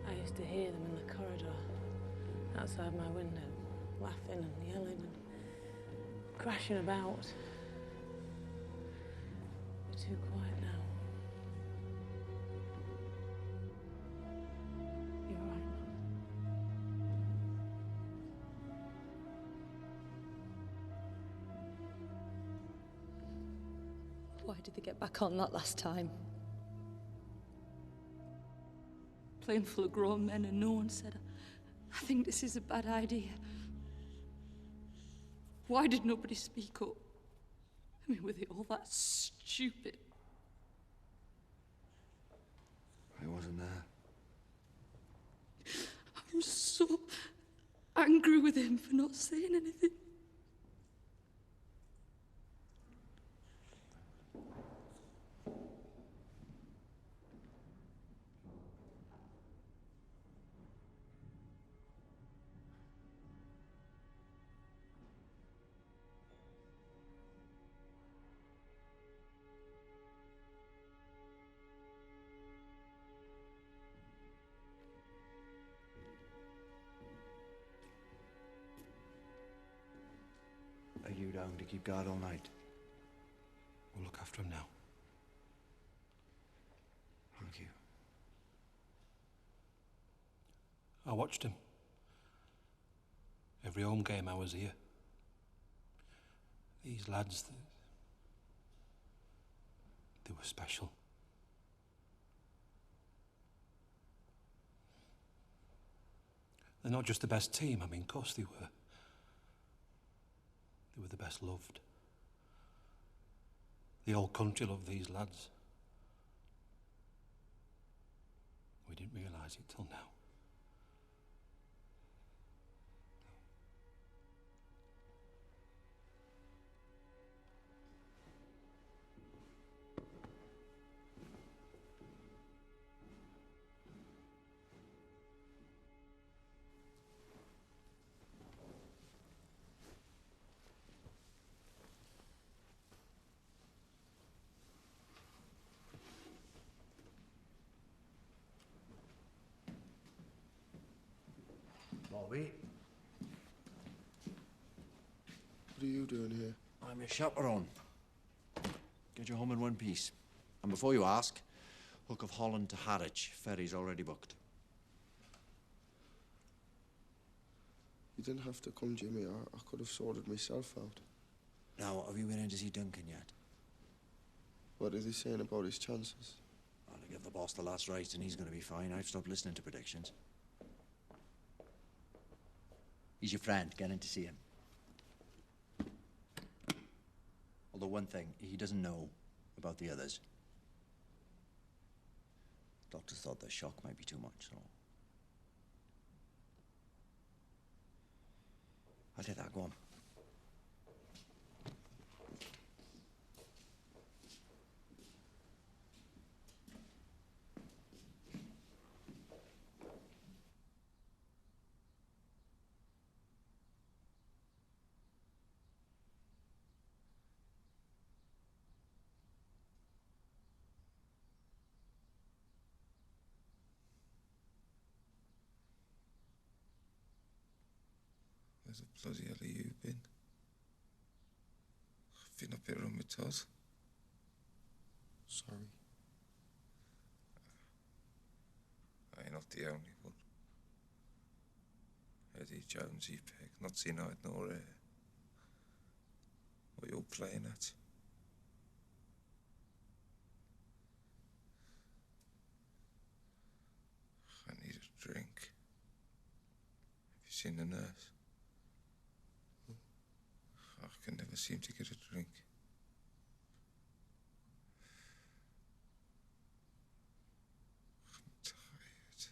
I used to hear them in the corridor, outside my window, laughing and yelling and crashing about. They're too quiet now. You're right, Mum. Why did they get back on that last time? Plane full of grown men and no one said, I think this is a bad idea. Why did nobody speak up? I mean, were they all that stupid? I wasn't there. I'm so angry with him for not saying anything. Are you down to keep guard all night? We'll look after him now. Thank you. I watched him. Every home game I was here. These lads, they were special. They're not just the best team, I mean, of course they were. They were the best loved. The whole country loved these lads. We didn't realise it till now. Bobby, What are you doing here? I'm your chaperone. Get you home in one piece. And before you ask, Hook of Holland to Harwich. Ferry's already booked. You didn't have to come, Jimmy. I could have sorted myself out. Now, have you been in to see Duncan yet? What are they saying about his chances? Well, to give the boss the last rites and he's going to be fine. I've stopped listening to predictions. He's your friend. Get in to see him. Although one thing, he doesn't know about the others. Doctors thought the shock might be too much, so... I'll take that. Go on. Where the bloody hell have you been? I've been up here on my toes. Sorry. I'm not the only one. Eddie, Jonesy, Peg, not seen eyed nor hair. What you're playing at? I need a drink. Have you seen the nurse? I can never seem to get a drink. I'm tired.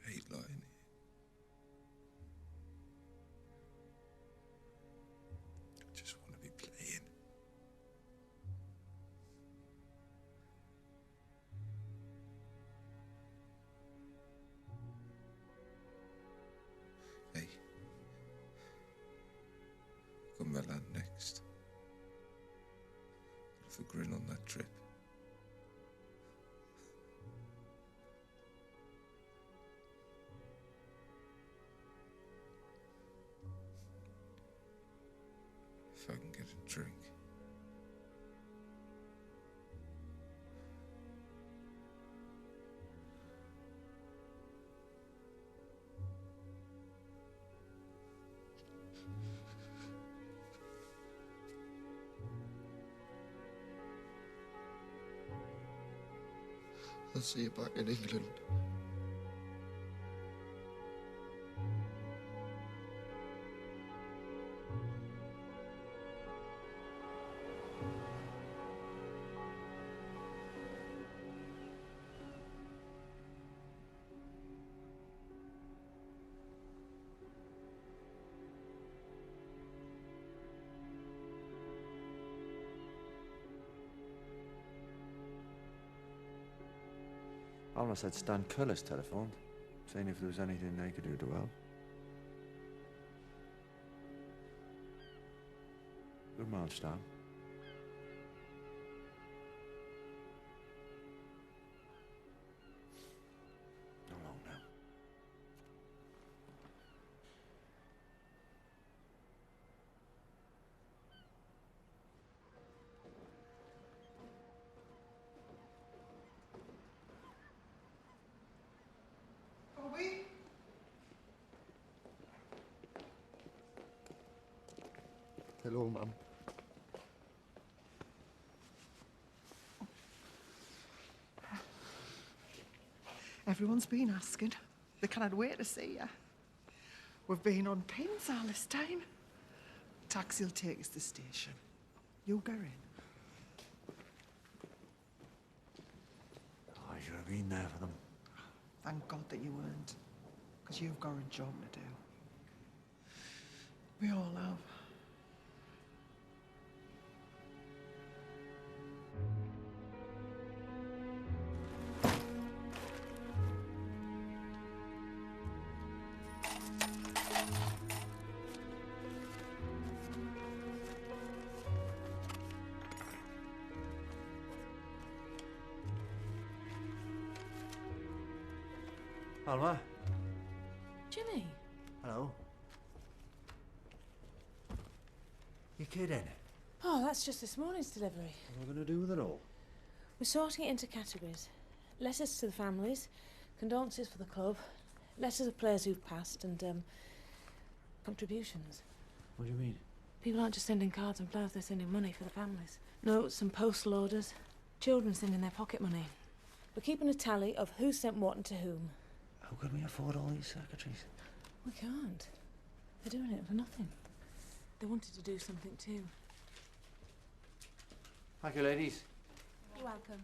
I hate lying here. I just want to be playing. Hey. Got Milan next. Have a grin on that trip. If I can get a drink. I'll see you back in England. I almost had Stan Cullis telephoned, saying if there was anything they could do to help. Good man, Stan. Not long now. Bobby? Hello, Mum. Everyone's been asking. They cannot wait to see you. We've been on pins all this time. taxi will take us to the station. You go in. I should have been there for them. Thank God that you weren't, because you've got a job to do. We all have. Alma? Jimmy. Hello. You kidding? Oh, that's just this morning's delivery. What are we going to do with it all? We're sorting it into categories. Letters to the families, condolences for the club, letters of players who've passed, and, contributions. What do you mean? People aren't just sending cards and flowers, they're sending money for the families. Notes and postal orders. Children sending their pocket money. We're keeping a tally of who sent what and to whom. How can we afford all these secretaries? We can't. They're doing it for nothing. They wanted to do something too. Thank you, ladies. You're welcome.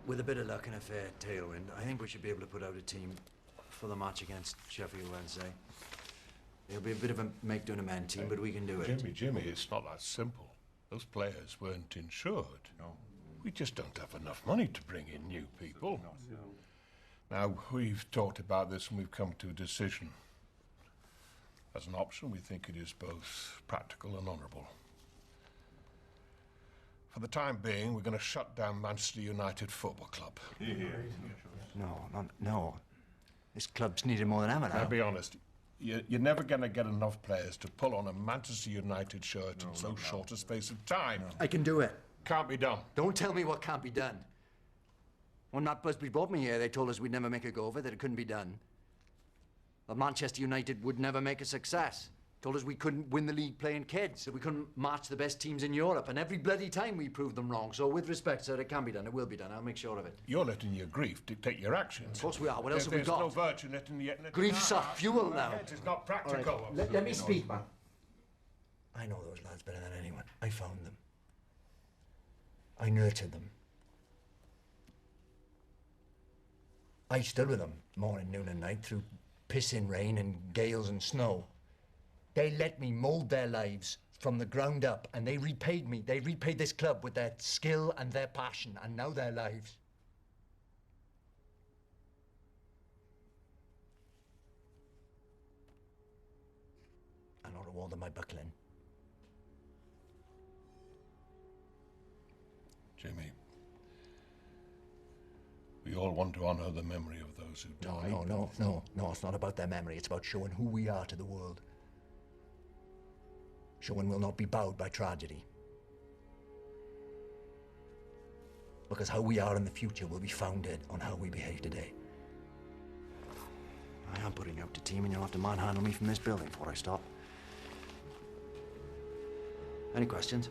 With a bit of luck and a fair tailwind, I think we should be able to put out a team for the match against Sheffield Wednesday. It'll be a bit of a make-do-and-amend team, but we can do it. Jimmy, it's not that simple. Those players weren't insured. No. We just don't have enough money to bring in new people. No. Now, we've talked about this and we've come to a decision. As an option, we think it is both practical and honourable. For the time being, we're going to shut down Manchester United Football Club. No. This club's needed more than ever now. I'll be honest. You're never going to get enough players to pull on a Manchester United shirt in so short a space of time. I can do it. Can't be done. Don't tell me what can't be done. When Matt Busby brought me here, they told us we'd never make a go of it, that it couldn't be done. That Manchester United would never make a success. Told us we couldn't win the league playing kids, that we couldn't match the best teams in Europe, and every bloody time we proved them wrong. So with respect, sir, it can be done. It will be done. I'll make sure of it. You're letting your grief dictate your actions. Of course we are. What else have we got? There's no virtue in it, and yet... Grief's our fuel now. It's not practical. Right. Let me speak, man. I know those lads better than anyone. I found them. I nurtured them. I stood with them morning, noon and night through pissing rain and gales and snow. They let me mould their lives from the ground up, and they repaid me. They repaid this club with their skill and their passion, and now their lives. I don't reward them by buckling. Jimmy. We all want to honour the memory of those who died. No, it's not about their memory. It's about showing who we are to the world. Showing we'll not be bowed by tragedy. Because how we are in the future will be founded on how we behave today. I am putting out the team, and you'll have to manhandle me from this building before I stop. Any questions?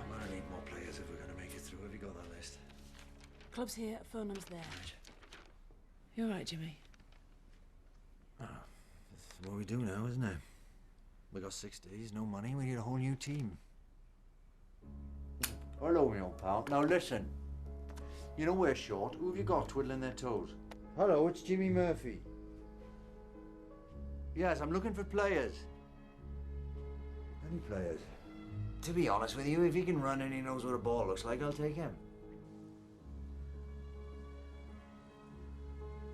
I'm gonna need more players if we're gonna make it through. Have you got that list? Club's here, phone number's there. You all right, Jimmy? That's what we do now, isn't it? We got 6 days, no money, we need a whole new team. Hello, my old pal. Now listen. You know we're short. Who have you got twiddling their toes? Hello, it's Jimmy Murphy. Yes, I'm looking for players. Any players? To be honest with you, if he can run and he knows what a ball looks like, I'll take him.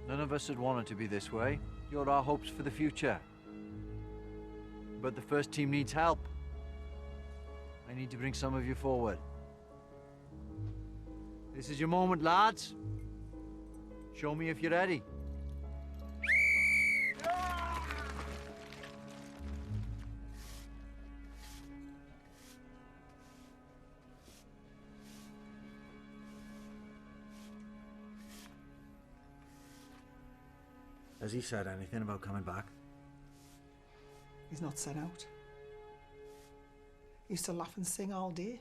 None of us had wanted to be this way. You're our hopes for the future. But the first team needs help. I need to bring some of you forward. This is your moment, lads. Show me if you're ready. Has he said anything about coming back? He's not set out. He used to laugh and sing all day.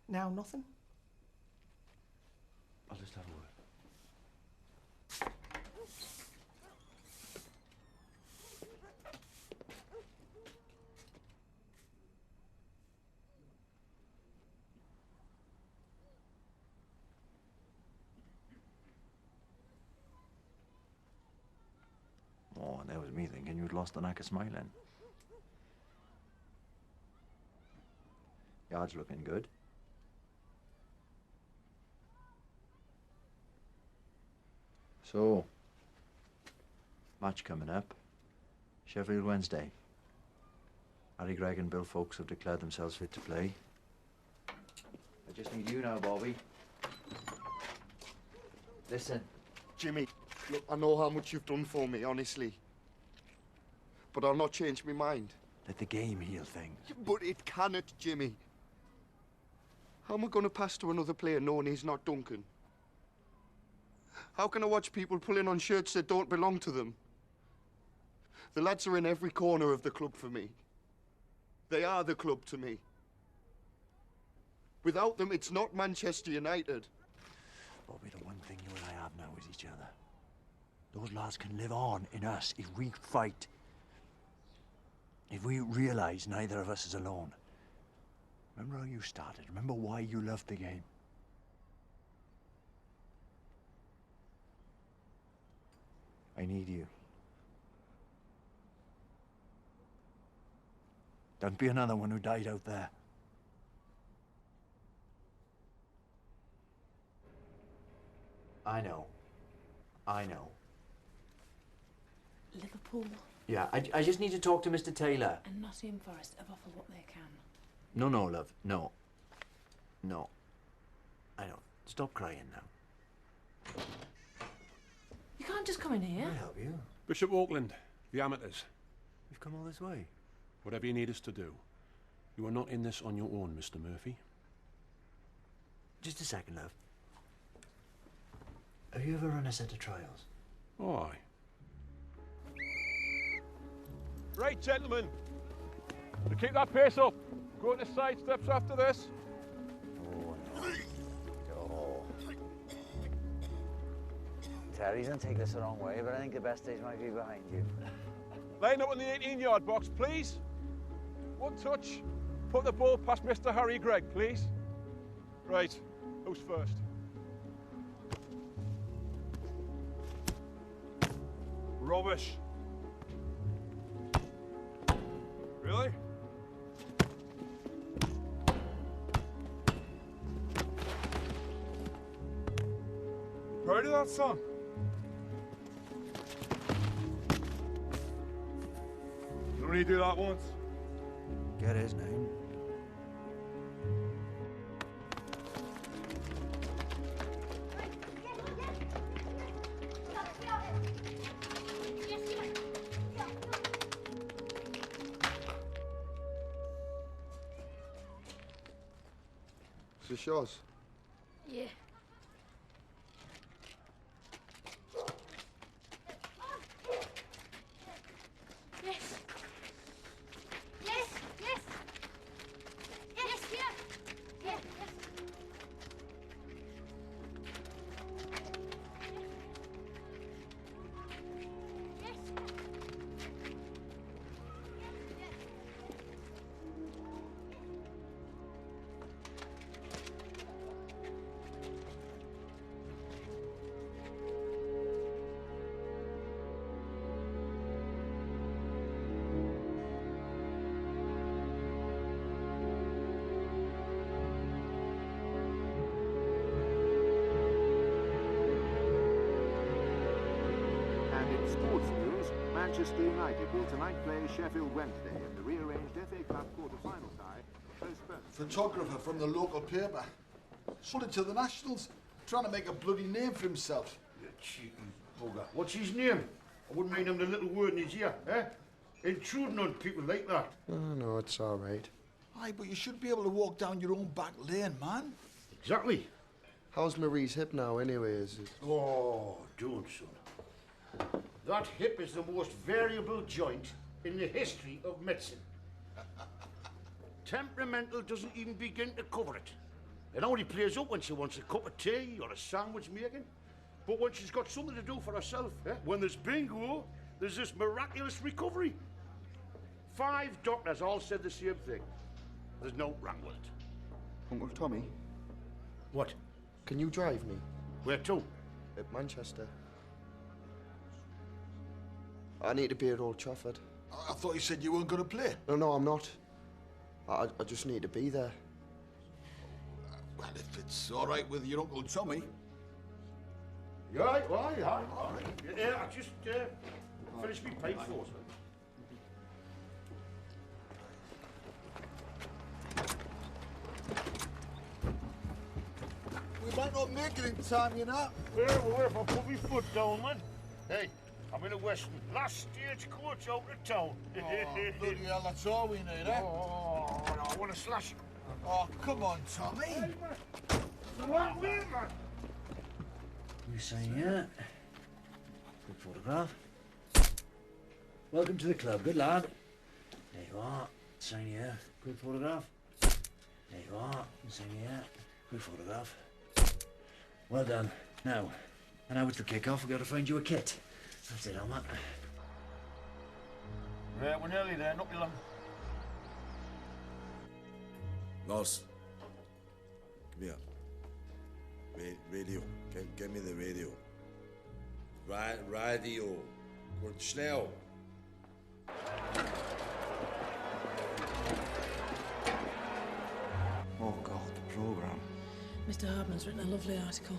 Now nothing. I'll just have a word. Oh, that was me thinking you'd lost the knack of smiling. Yard's looking good. So, match coming up. Sheffield Wednesday. Harry Gregg and Bill Folks have declared themselves fit to play. I just need you now, Bobby. Listen. Jimmy, look, I know how much you've done for me, honestly. But I'll not change my mind. Let the game heal things. But it cannot, Jimmy. How am I going to pass to another player knowing he's not Duncan? How can I watch people pulling on shirts that don't belong to them? The lads are in every corner of the club for me. They are the club to me. Without them, it's not Manchester United. Bobby, the one thing you and I have now is each other. Those lads can live on in us if we fight. If we realise neither of us is alone. Remember how you started? Remember why you loved the game? I need you. Don't be another one who died out there. I know. Liverpool Yeah, I just need to talk to Mr. Taylor. and Nottingham Forest have offered what they can. No, love. No. I know. Stop crying now. You can't just come in here. Can I help you? Bishop Auckland, the amateurs. We've come all this way. Whatever you need us to do. You are not in this on your own, Mr. Murphy. Just a second, love. Have you ever run a set of trials? Oh, aye. Right, gentlemen. To keep that pace up. Go to side steps after this. Oh. Terry, don't take this the wrong way, but I think the best days might be behind you. Line up in the 18-yard box, please. One touch. Put the ball past Mr. Harry Gregg, please. Right. Who's first? Rubbish. Really? Proud of that, son? You only do that once. Get his name. Is this yours? Yeah. Yes. Yes, yes. Yes, yeah. Yeah, yes. And in sports news, Manchester United will tonight play Sheffield Wednesday in the rearranged FA Cup quarter-final tie. Photographer from the local paper. Sold it to the Nationals, trying to make a bloody name for himself. You cheeky bugger. What's his name? I wouldn't mind him the little word in his ear, eh? Intruding on people like that. Oh, no, it's all right. Aye, but you should be able to walk down your own back lane, man. Exactly. How's Marie's hip now, anyway? Is it? Oh, don't, son. That hip is the most variable joint in the history of medicine. Temperamental doesn't even begin to cover it. It only plays up when she wants a cup of tea or a sandwich making. But when she's got something to do for herself, when there's bingo, there's this miraculous recovery. 5 doctors all said the same thing. There's no wrong with it. Uncle Tommy? What? Can you drive me? Where to? At Manchester. I need to be at Old Trafford. I thought you said you weren't going to play. No, I'm not. I just need to be there. Well, if it's all right with your Uncle Tommy. You all right? Well, aye, all right. Yeah, I just finished my pipe for us. We might not make it in time, you know. Well, if I put my foot down, man. Hey, I'm in a Western. Last stagecoach out of town. Oh, bloody hell, that's all we need, eh? Oh, no, I want to slash. Oh, come on, Tommy. What way, man? You saying yeah? Good photograph. Welcome to the club, good lad. There you are. Sign here. Good photograph. There you are. Sign here. Good photograph. Well done. Now it's the kick-off. We've got to find you a kit. That's it, Matt. Right, we're nearly there. Not be long. Lars, come here. Radio. Give me the radio. Radio. Gut schnell. Oh, God, the programme. Mr. Hardman's written a lovely article.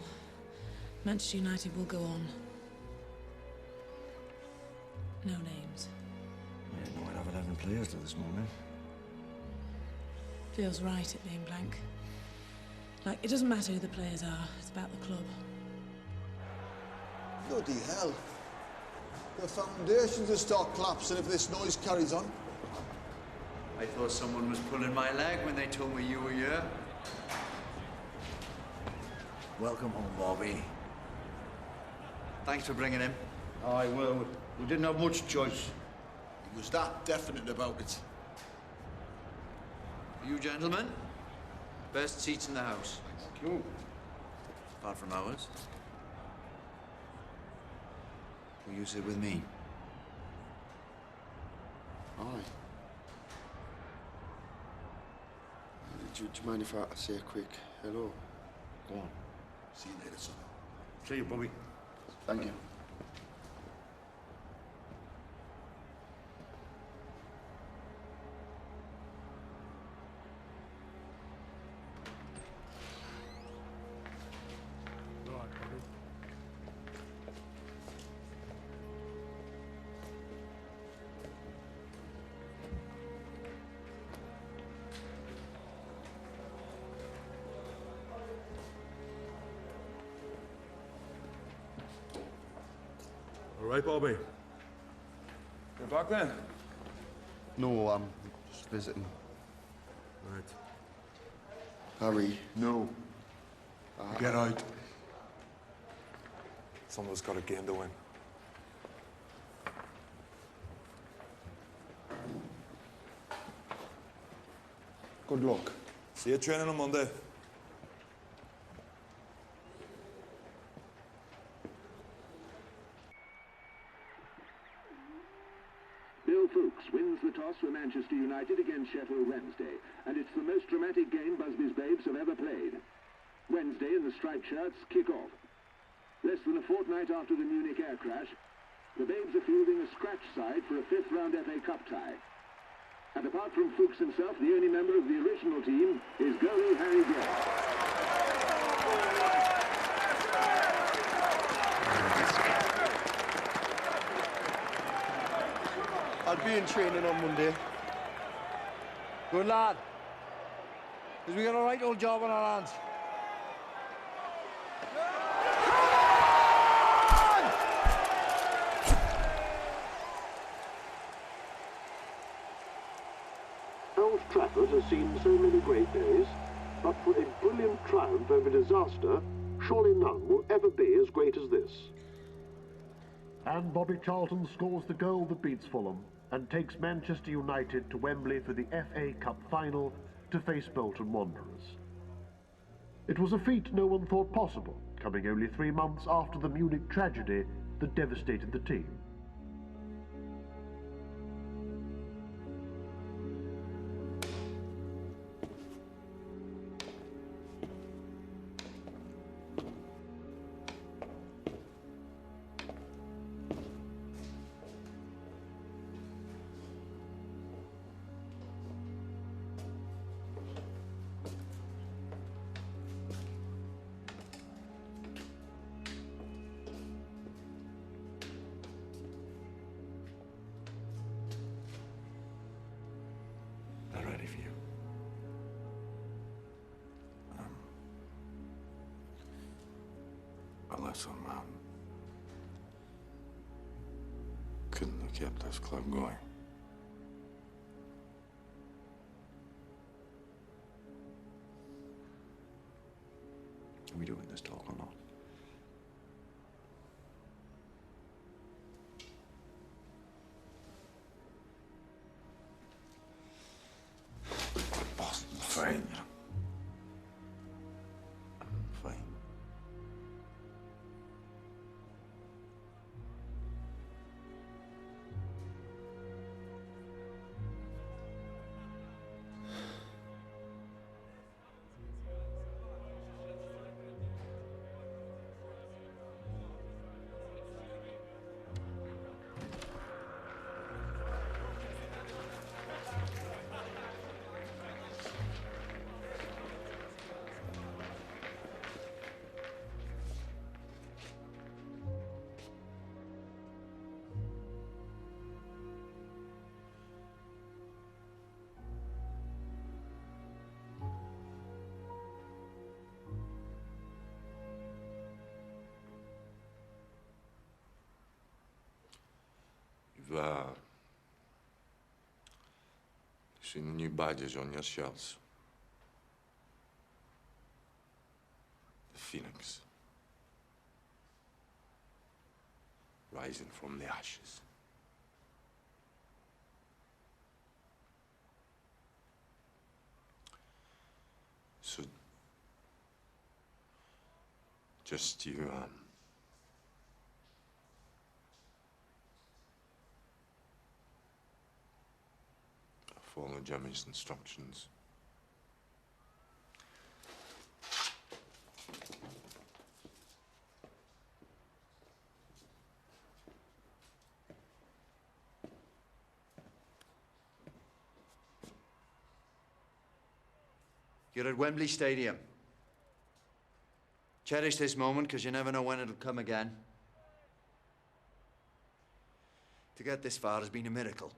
Manchester United will go on. No names. I didn't know I'd have 11 players till this morning. Feels right it being blank. Like, it doesn't matter who the players are, it's about the club. Bloody hell. The foundations will start collapsing if this noise carries on. I thought someone was pulling my leg when they told me you were here. Welcome home, Bobby. Thanks for bringing him. Aye, well, we didn't have much choice. He was that definite about it. You gentlemen, best seats in the house. Thank you. Apart from ours. Will you sit with me? Aye. Do you mind if I say a quick hello? Go on. See you later, son. See you, Bobby. Thank you. All right, Bobby. You're back then? No, I'm just visiting. Right. Harry. No. Get out. Some of us got a game to win. Good luck. See you training on Monday. Bill Fuchs wins the toss for Manchester United against Sheffield Wednesday, and it's the most dramatic game Busby's Babes have ever played. Wednesday and the striped shirts kick off. Less than a fortnight after the Munich air crash, the Babes are fielding a scratch side for a fifth-round FA Cup tie. And apart from Fuchs himself, the only member of the original team is goalie Harry Gran. I'll be in training on Monday. Good lad. Because we got a right old job on our hands. Old Trafford has seen so many great days, but for a brilliant triumph over disaster, surely none will ever be as great as this. And Bobby Charlton scores the goal that beats Fulham and takes Manchester United to Wembley for the FA Cup final to face Bolton Wanderers. It was a feat no one thought possible, coming only 3 months after the Munich tragedy that devastated the team. Not ready for you. A lesson, man. Couldn't have kept this club going. Are we doing this talk or not? Boss, fine. Fine. You've seen the new badges on your shirts. The Phoenix. Rising from the ashes. So, just you, follow Jimmy's instructions. You're at Wembley Stadium. Cherish this moment, because you never know when it'll come again. To get this far has been a miracle.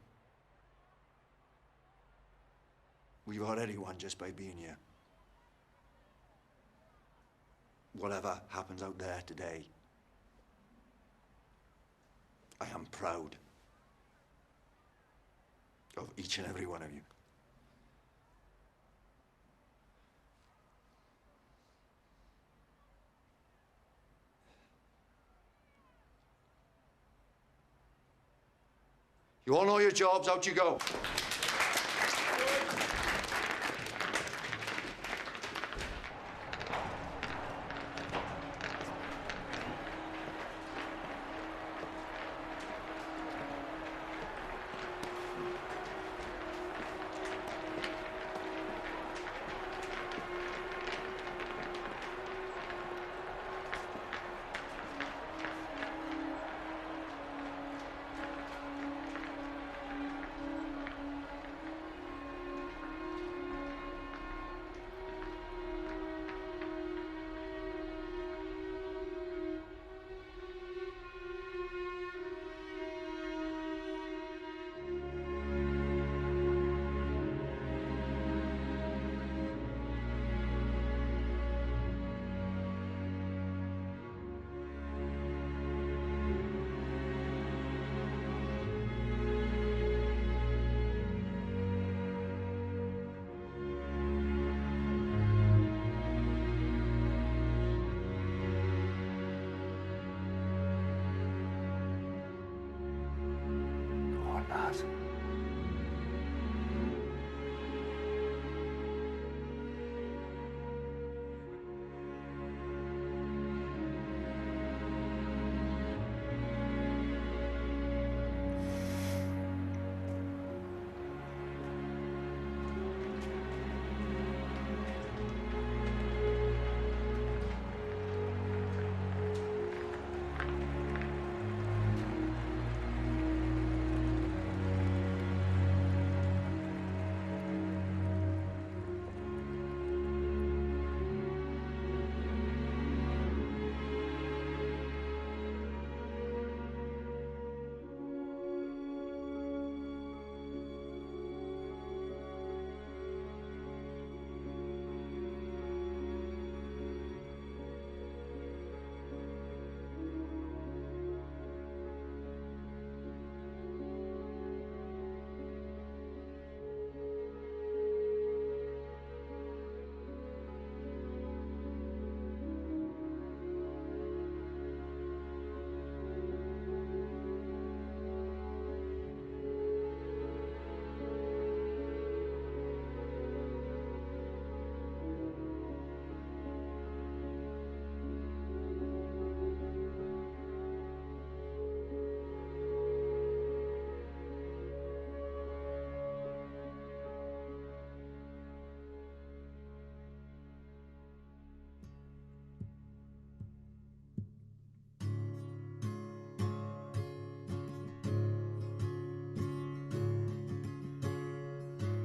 We've already won just by being here. Whatever happens out there today, proud of each and every one of you. You all know your jobs, out you go.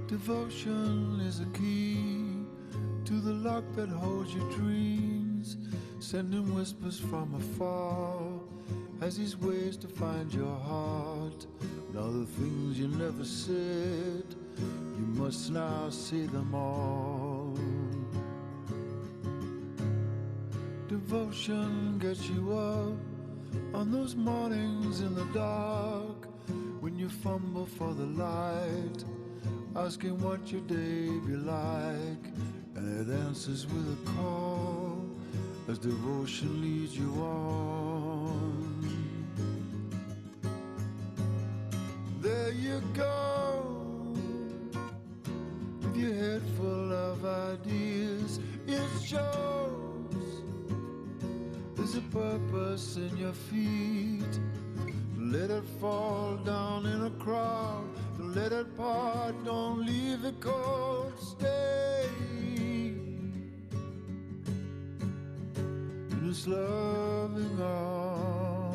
Devotion is a key to the lock that holds your dreams, sending whispers from afar as these ways to find your heart. And all the things you never said, you must now say them all. Devotion gets you up on those mornings in the dark when you fumble for the light, asking what your day be like, and it answers with a call as devotion leads you on. There you go, with your head full of ideas. It shows there's a purpose in your feet. Let it fall down in a crowd. Don't let it part, don't leave it cold. Stay in His loving arms.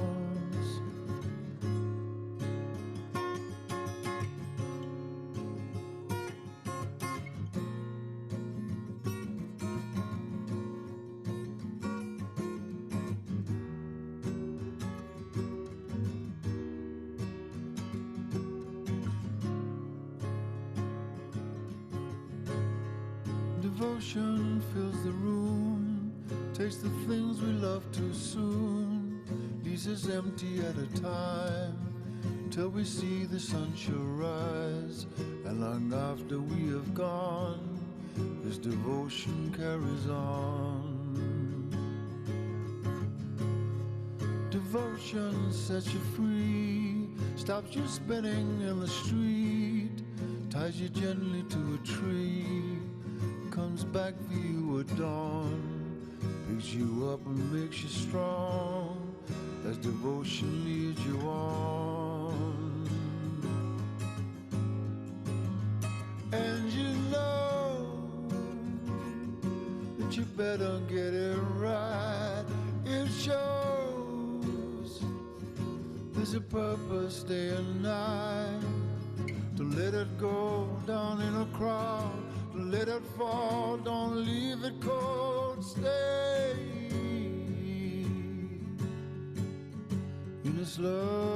Devotion fills the room, takes the things we love too soon, leaves us empty at a time, till we see the sun shall rise, and long after we have gone, this devotion carries on. Devotion sets you free, stops you spinning in the street, ties you gently to a tree, comes back for you at dawn, picks you up and makes you strong, as devotion leads you on. And you know that you better get it right. It shows there's a purpose day and night, to let it go down in a crowd, to let it fall, don't leave it cold, stay in this love.